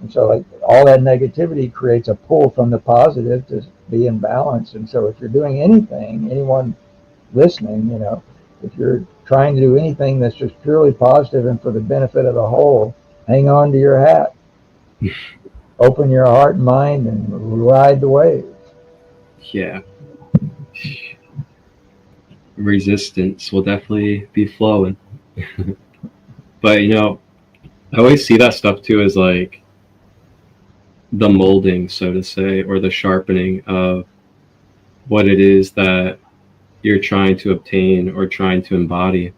and so like all that negativity creates a pull from the positive to be in balance. And so if you're doing anything, anyone listening, you know, if you're trying to do anything that's just purely positive and for the benefit of the whole, hang on to your hat, open your heart and mind, and ride the wave. Yeah. Resistance will definitely be flowing. But, you know, I always see that stuff too as like the molding, so to say, or the sharpening of what it is that you're trying to obtain or trying to embody.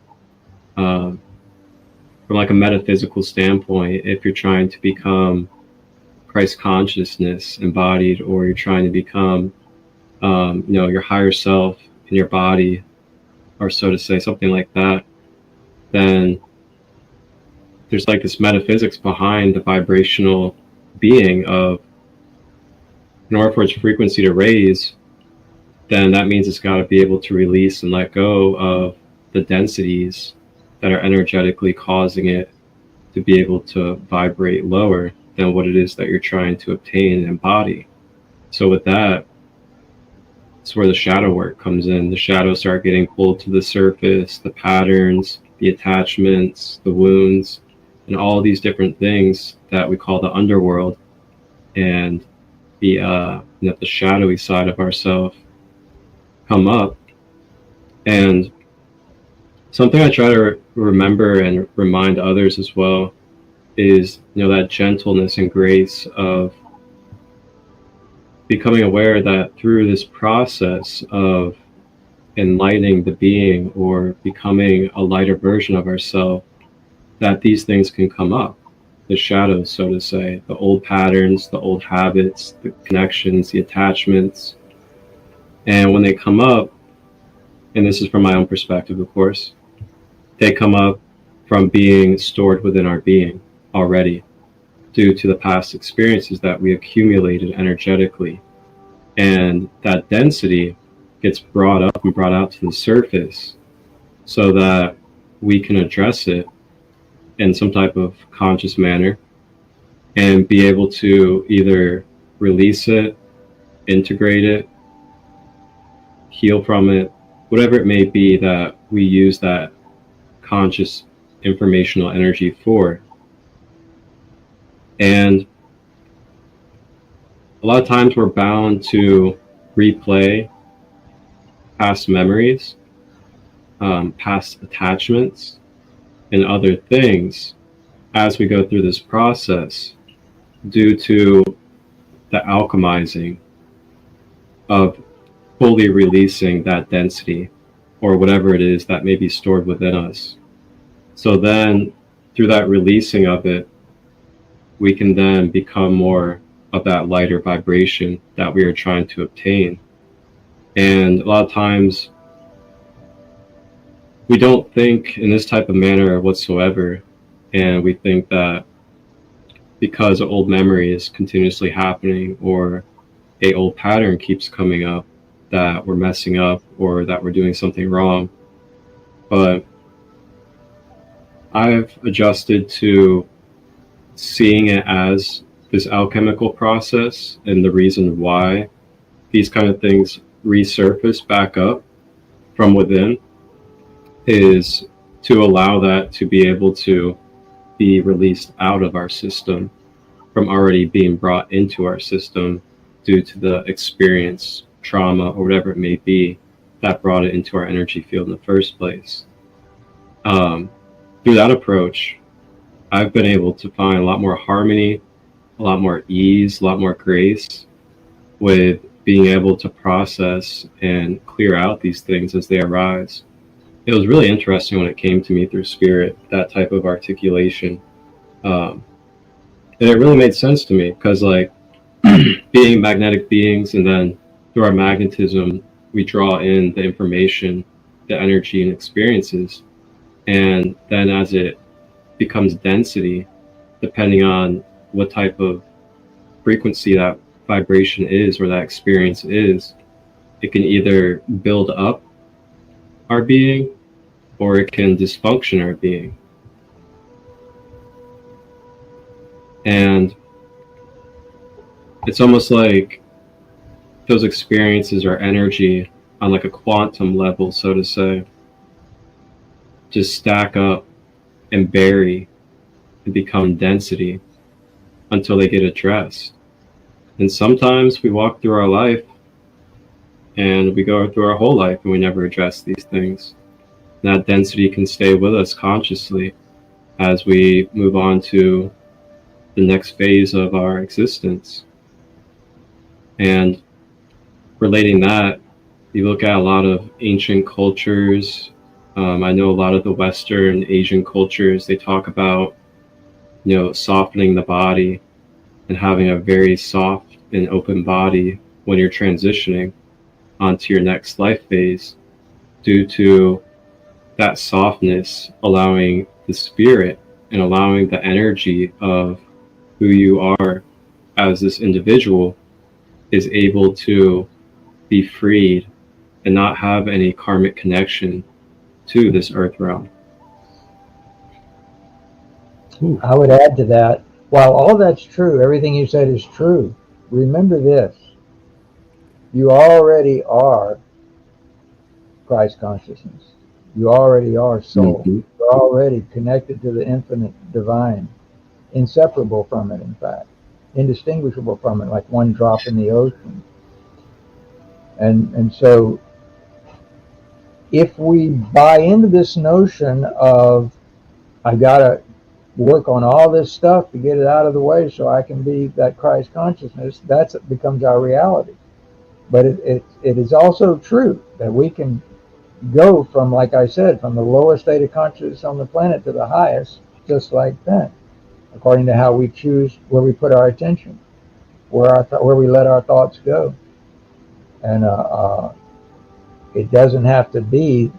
From like a metaphysical standpoint, if you're trying to become Christ consciousness embodied, or you're trying to become, you know, your higher self in your body, or so to say, something like that, then there's like this metaphysics behind the vibrational being of, in order for its frequency to raise, then that means it's got to be able to release and let go of the densities that are energetically causing it to be able to vibrate lower than what it is that you're trying to obtain and embody. So with that, it's where the shadow work comes in. The shadows start getting pulled to the surface, the patterns, the attachments, the wounds, and all these different things that we call the underworld, and the the shadowy side of ourselves come up. And something I try to remember and remind others as well is, you know, that gentleness and grace of becoming aware that through this process of enlightening the being or becoming a lighter version of ourselves, that these things can come up, the shadows, so to say, the old patterns, the old habits, the connections, the attachments. And when they come up, and this is from my own perspective, of course, they come up from being stored within our being already, due to the past experiences that we accumulated energetically. And that density gets brought up and brought out to the surface so that we can address it in some type of conscious manner and be able to either release it, integrate it, heal from it, whatever it may be that we use that conscious informational energy for. And a lot of times we're bound to replay past memories, past attachments, and other things as we go through this process, due to the alchemizing of fully releasing that density or whatever it is that may be stored within us. So then through that releasing of it, we can then become more of that lighter vibration that we are trying to obtain. And a lot of times we don't think in this type of manner whatsoever, and we think that because an old memory is continuously happening or a old pattern keeps coming up, that we're messing up or that we're doing something wrong. But I've adjusted to seeing it as this alchemical process, and the reason why these kind of things resurface back up from within is to allow that to be able to be released out of our system from already being brought into our system due to the experience, trauma, or whatever it may be that brought it into our energy field in the first place. Through that approach, I've been able to find a lot more harmony, a lot more ease, a lot more grace with being able to process and clear out these things as they arise. It was really interesting when it came to me through spirit, that type of articulation. And it really made sense to me because, like, being magnetic beings, and then through our magnetism, we draw in the information, the energy, and experiences. And then as it becomes density, depending on what type of frequency that vibration is or that experience is, it can either build up our being or it can dysfunction our being. And it's almost like those experiences are energy on like a quantum level, so to say, just stack up and bury and become density until they get addressed. And sometimes we walk through our life and we go through our whole life and we never address these things. And that density can stay with us consciously as we move on to the next phase of our existence. And relating that, you look at a lot of ancient cultures. I know a lot of the Western Asian cultures, they talk about, softening the body and having a very soft and open body when you're transitioning onto your next life phase, due to that softness allowing the spirit and allowing the energy of who you are as this individual is able to be freed and not have any karmic connection to this earth realm. Ooh. I would add to that, while all that's true, everything you said is true, remember this: you already are Christ consciousness. You already are soul. Mm-hmm. You're already connected to the infinite divine, inseparable from it, in fact, indistinguishable from it, like one drop in the ocean. And so if we buy into this notion of, I gotta work on all this stuff to get it out of the way so I can be that Christ consciousness, that becomes our reality. But it is also true that we can go from, like I said, from the lowest state of consciousness on the planet to the highest, just like that, according to how we choose where we put our attention, where we let our thoughts go. And it doesn't have to be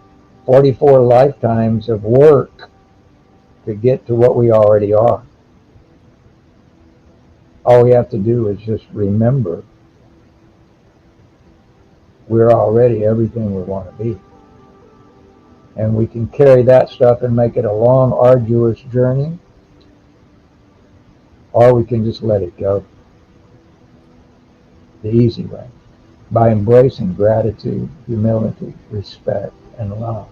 44 lifetimes of work to get to what we already are. All we have to do is just remember we're already everything we want to be. And we can carry that stuff and make it a long, arduous journey, or we can just let it go the easy way, by embracing gratitude, humility, respect, and love.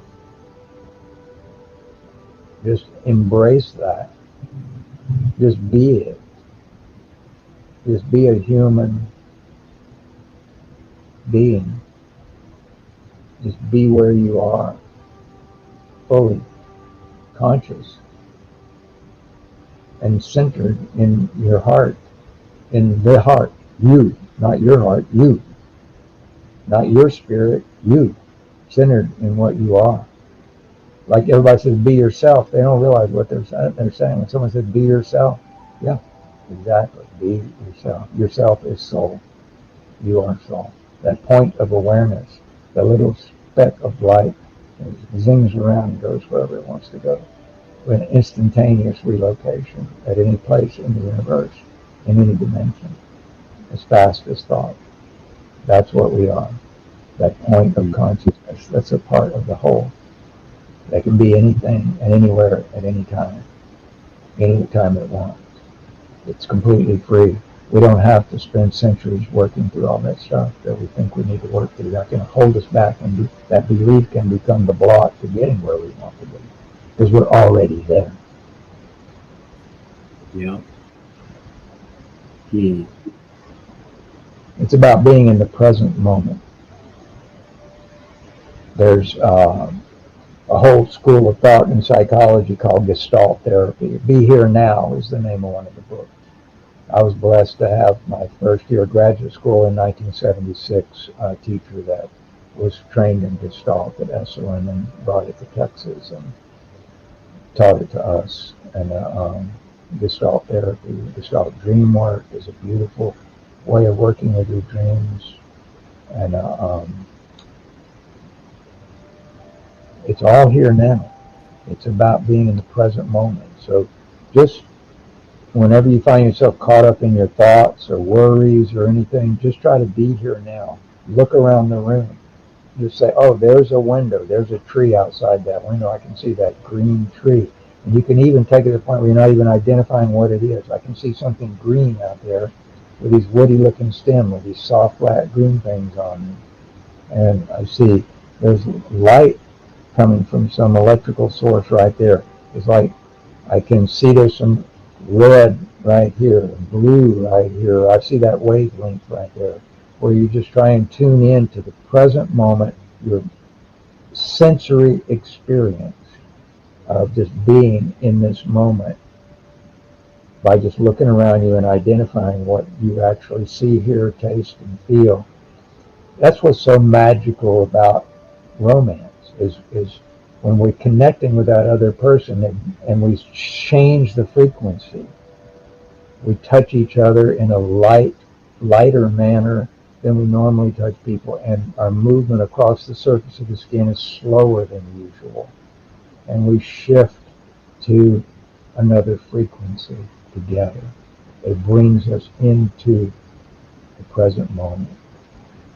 Just embrace that. Just be it. Just be a human being. Just be where you are, fully conscious and centered in your heart, in the heart, you, not your heart, you, not your spirit, you, centered in what you are. Like everybody says, be yourself. They don't realize what they're saying. When someone says, be yourself, yeah, exactly. Be yourself. Yourself is soul. You are soul. That point of awareness, the little speck of light, it zings around and goes wherever it wants to go. With an instantaneous relocation at any place in the universe, in any dimension, as fast as thought. That's what we are. That point of consciousness, that's a part of the whole. They can be anything and anywhere at any time it wants. It's completely free. We don't have to spend centuries working through all that stuff that we think we need to work through. That can hold us back, and that belief can become the block to getting where we want to be, because we're already there. Yeah. And It's about being in the present moment. There's a whole school of thought in psychology called Gestalt therapy. Be Here Now is the name of one of the books. I was blessed to have my first year of graduate school in 1976 a teacher that was trained in Gestalt at SLC and brought it to Texas and taught it to us. And Gestalt therapy, Gestalt dream work is a beautiful way of working with your dreams. And it's all here now. It's about being in the present moment. So just whenever you find yourself caught up in your thoughts or worries or anything, just try to be here now. Look around the room. Just say, oh, there's a window. There's a tree outside that window. I can see that green tree. And you can even take it to the point where you're not even identifying what it is. I can see something green out there with these woody-looking stems with these soft, flat green things on them. And I see there's light coming from some electrical source right there. It's like I can see there's some red right here, blue right here. I see that wavelength right there, where you just try and tune in to the present moment, your sensory experience of just being in this moment by just looking around you and identifying what you actually see, hear, taste, and feel. That's what's so magical about romance, is when we're connecting with that other person and we change the frequency. We touch each other in a lighter manner than we normally touch people, and our movement across the surface of the skin is slower than usual. And we shift to another frequency together. It brings us into the present moment.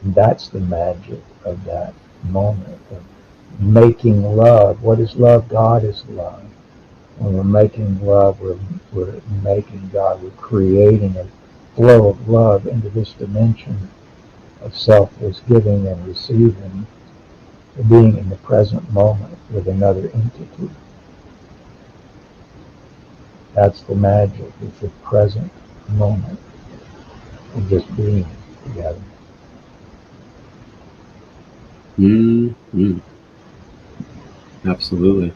And that's the magic of that moment of making love. What is love? God is love. When we're making love, we're making God. We're creating a flow of love into this dimension of selfless giving and receiving, being in the present moment with another entity. That's the magic. It's the present moment of just being together. Mm-hmm. Absolutely.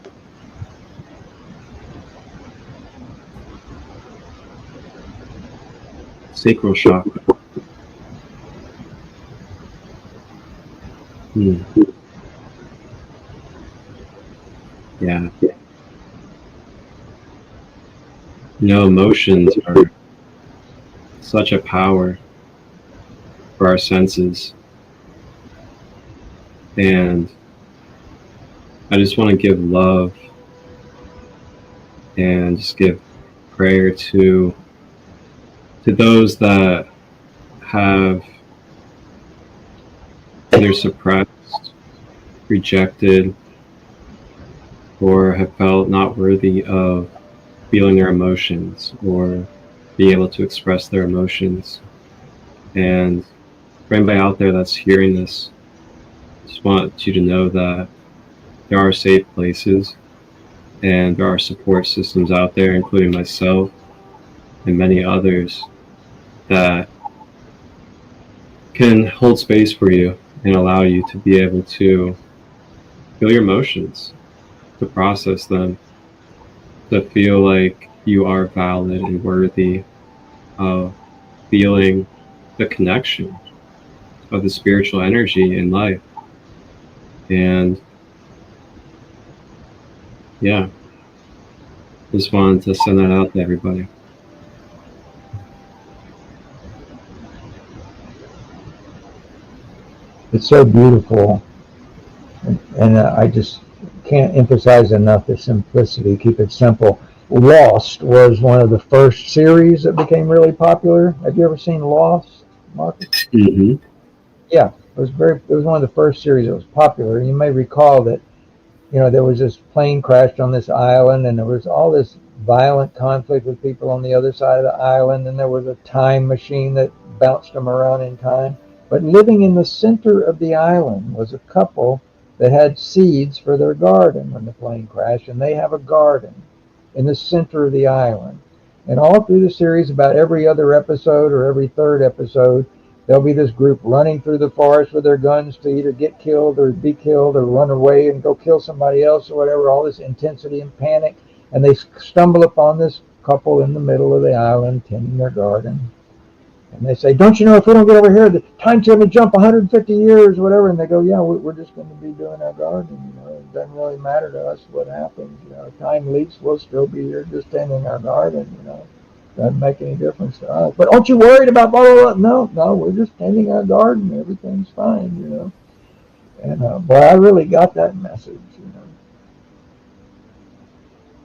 Sacral chakra. Yeah. Emotions are such a power for our senses. And I just want to give love and just give prayer to those that have either suppressed, rejected, or have felt not worthy of feeling their emotions or being able to express their emotions. And for anybody out there that's hearing this, I just want you to know that there are safe places and there are support systems out there, including myself and many others, that can hold space for you and allow you to be able to feel your emotions, to process them, to feel like you are valid and worthy of feeling the connection of the spiritual energy in life. And yeah, just wanted to send that out to everybody. It's so beautiful, and I just can't emphasize enough the simplicity. Keep it simple. Lost was one of the first series that became really popular. Have you ever seen Lost, Marcus? Mm-hmm. Yeah, it was one of the first series that was popular. You may recall that, there was this plane crashed on this island, and there was all this violent conflict with people on the other side of the island, and there was a time machine that bounced them around in time. But living in the center of the island was a couple that had seeds for their garden when the plane crashed, and they have a garden in the center of the island. And all through the series, about every other episode or every third episode, there'll be this group running through the forest with their guns to either get killed or be killed or run away and go kill somebody else or whatever, all this intensity and panic. And they stumble upon this couple in the middle of the island tending their garden. And they say, don't you know if we don't get over here, the time's going to jump 150 years or whatever? And they go, yeah, we're just going to be doing our garden. You know, it doesn't really matter to us what happens. You know, if time leaks, we'll still be here just tending our garden, you know. Doesn't make any difference to us. But aren't you worried about blah, blah, blah? No, we're just tending our garden. Everything's fine, you know. And, boy, I really got that message,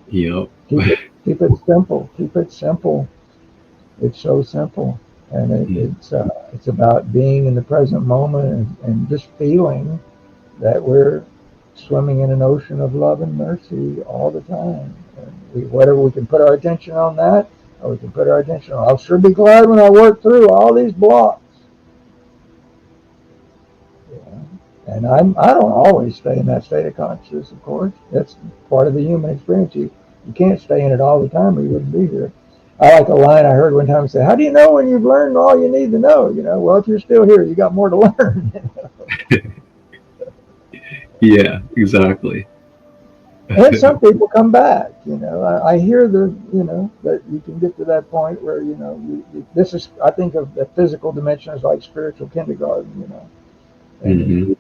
you know. Yep. Keep it simple. Keep it simple. It's so simple. And it's about being in the present moment and just feeling that we're swimming in an ocean of love and mercy all the time. And whatever we can put our attention on that, or we can put our attention on, I'll sure be glad when I work through all these blocks. Yeah. And I don't always stay in that state of consciousness, of course. That's part of the human experience. You can't stay in it all the time or you wouldn't be here. I like a line I heard one time say, how do you know when you've learned all you need to know? You know, well, if you're still here, you got more to learn. Yeah, exactly. And some people come back, you know. I hear you know, that you can get to that point where, you know, this is, I think of the physical dimension as like spiritual kindergarten, you know. And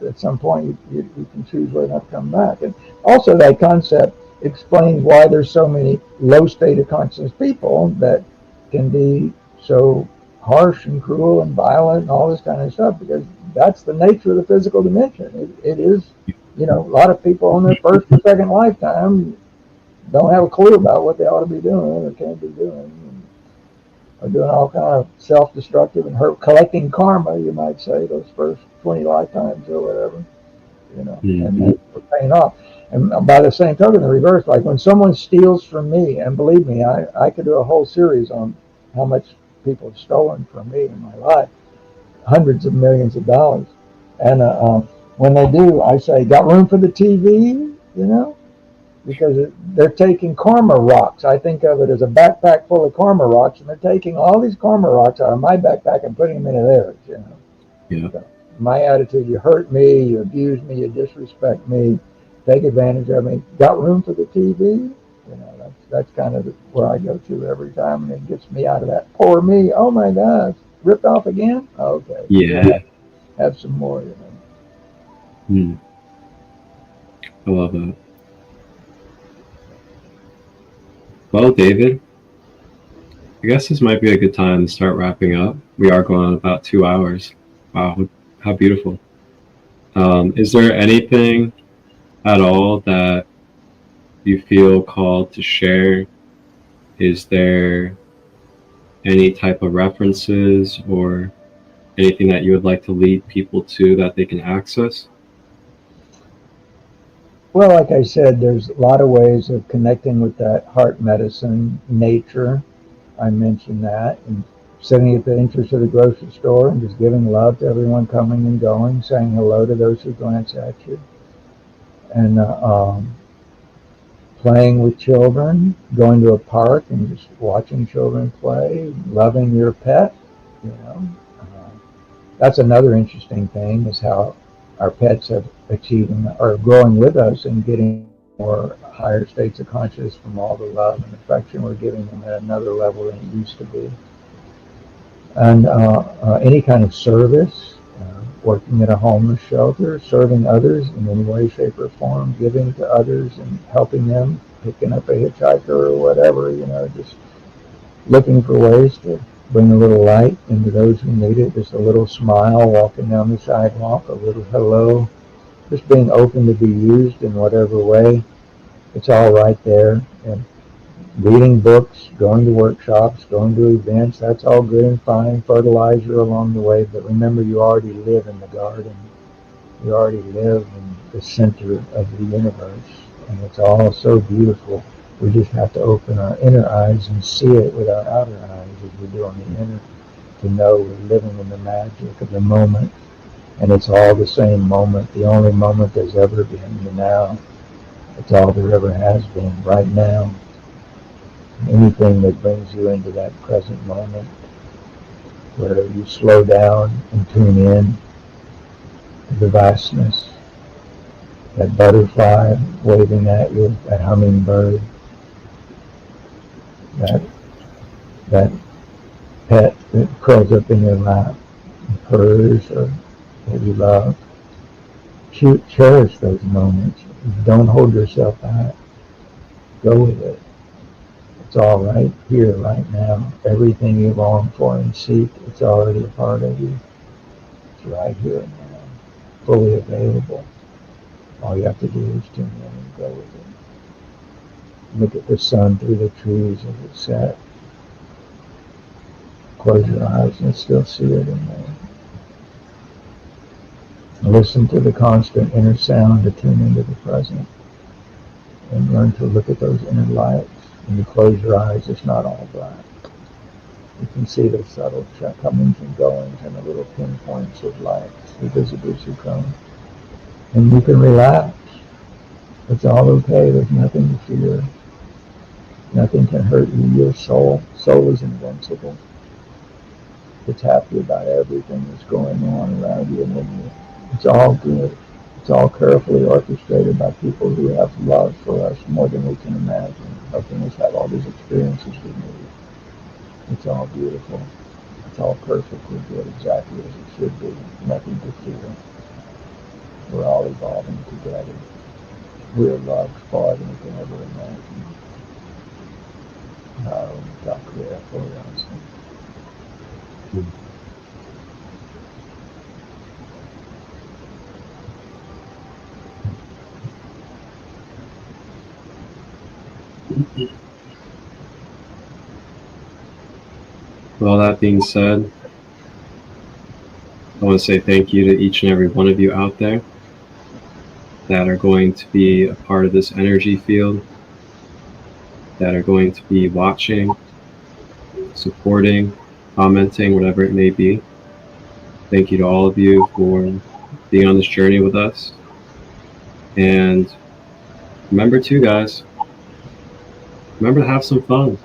at some point, you can choose whether or not to come back. And also that concept explains why there's so many low state of consciousness people that can be so harsh and cruel and violent and all this kind of stuff, because that's the nature of the physical dimension. It is, you know, a lot of people in their first or second lifetime don't have a clue about what they ought to be doing or can't be doing, and are doing all kind of self-destructive and collecting karma, you might say, those first 20 lifetimes or whatever, you know, and they're paying off. And by the same token, the reverse, like when someone steals from me, and believe me, I could do a whole series on how much people have stolen from me in my life, hundreds of millions of dollars. And when they do, I say, got room for the TV, you know, because they're taking karma rocks. I think of it as a backpack full of karma rocks, and they're taking all these karma rocks out of my backpack and putting them into theirs, you know. Yeah. So my attitude, you hurt me, you abuse me, you disrespect me, take advantage of me, got room for the TV? You know, that's kind of where I go to every time, and it gets me out of that. Poor me, oh my gosh, ripped off again? Okay. Yeah. Have some more, you know. I love that. Well, David, I guess this might be a good time to start wrapping up. We are going on about 2 hours. Wow, how beautiful. Is there anything at all that you feel called to share? Is there any type of references or anything that you would like to lead people to that they can access? Well, like I said, there's a lot of ways of connecting with that heart medicine, nature. I mentioned that, and sitting at the entrance of the grocery store and just giving love to everyone coming and going, saying hello to those who glance at you, and playing with children, going to a park and just watching children play, loving your pet, you know. That's another interesting thing, is how our pets have achieving or growing with us and getting more higher states of consciousness from all the love and affection we're giving them at another level than it used to be. And any kind of service, working at a homeless shelter, serving others in any way, shape, or form, giving to others and helping them, picking up a hitchhiker or whatever, you know, just looking for ways to bring a little light into those who need it, just a little smile walking down the sidewalk, a little hello, just being open to be used in whatever way. It's all right there. And reading books, going to workshops, going to events, that's all good and fine, fertilizer along the way, but remember, you already live in the garden. You already live in the center of the universe, and it's all so beautiful. We just have to open our inner eyes and see it with our outer eyes as we do on the inner, to know we're living in the magic of the moment. And it's all the same moment, the only moment there's ever been, the now. It's all there ever has been, right now. Anything that brings you into that present moment where you slow down and tune in to the vastness. That butterfly waving at you, that hummingbird, that that pet that curls up in your lap and purrs or that you love. Cherish those moments. Don't hold yourself back. Go with it. It's all right here, right now. Everything you long for and seek, it's already a part of you. It's right here now, fully available. All you have to do is tune in and go with it. Look at the sun through the trees as it sets. Close your eyes and still see it in there. Listen to the constant inner sound to tune into the present. And learn to look at those inner lights. When you close your eyes, it's not all black. You can see the subtle comings and goings and the little pinpoints of light, the visitors who come. And you can relax. It's all okay. There's nothing to fear. Nothing can hurt you. Your soul is invincible. It's happy about everything that's going on around you and in you. It's all good. It's all carefully orchestrated by people who have love for us more than we can imagine, helping us have all these experiences we need. It's all beautiful. It's all perfectly good, exactly as it should be. Nothing to fear. We're all evolving together. We're loved far than we can ever imagine. With all that being said, I want to say thank you to each and every one of you out there that are going to be a part of this energy field, that are going to be watching, supporting, commenting, whatever it may be. Thank you to all of you for being on this journey with us. And remember too, guys, remember to have some fun.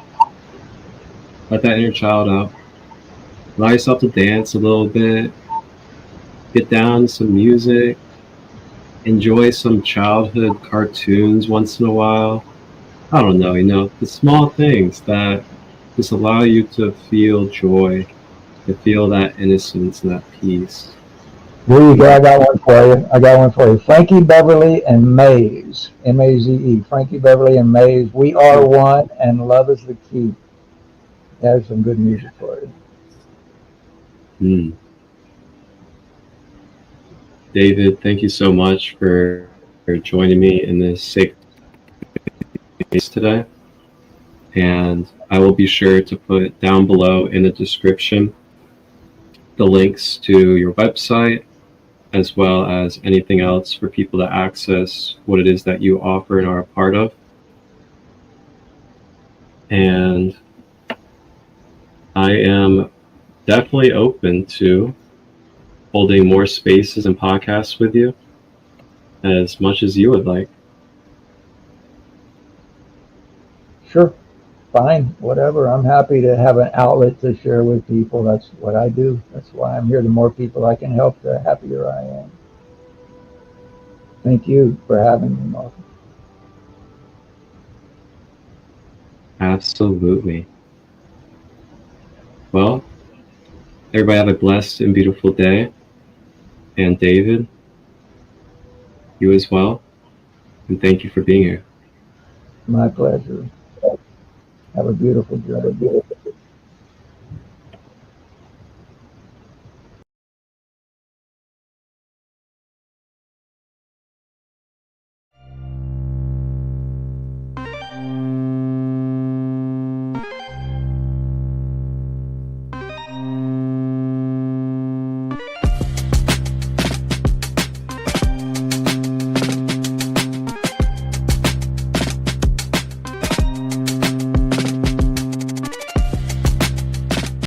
Let that inner child out. Allow yourself to dance a little bit. Get down to some music. Enjoy some childhood cartoons once in a while. I don't know, the small things that just allow you to feel joy, to feel that innocence and that peace. There you go. I got one for you. Frankie Beverly and Maze. M-A-Z-E. Frankie Beverly and Maze. We are one and love is the key. There's some good music for you. David, thank you so much for joining me in this sacred space today. And I will be sure to put down below in the description the links to your website, as well as anything else for people to access what it is that you offer and are a part of. And I am definitely open to holding more spaces and podcasts with you as much as you would like. Sure. Fine. Whatever. I'm happy to have an outlet to share with people. That's what I do. That's why I'm here. The more people I can help, the happier I am. Thank you for having me, Mark. Absolutely. Well, everybody have a blessed and beautiful day. And David, you as well. And thank you for being here. My pleasure. Have a beautiful journey.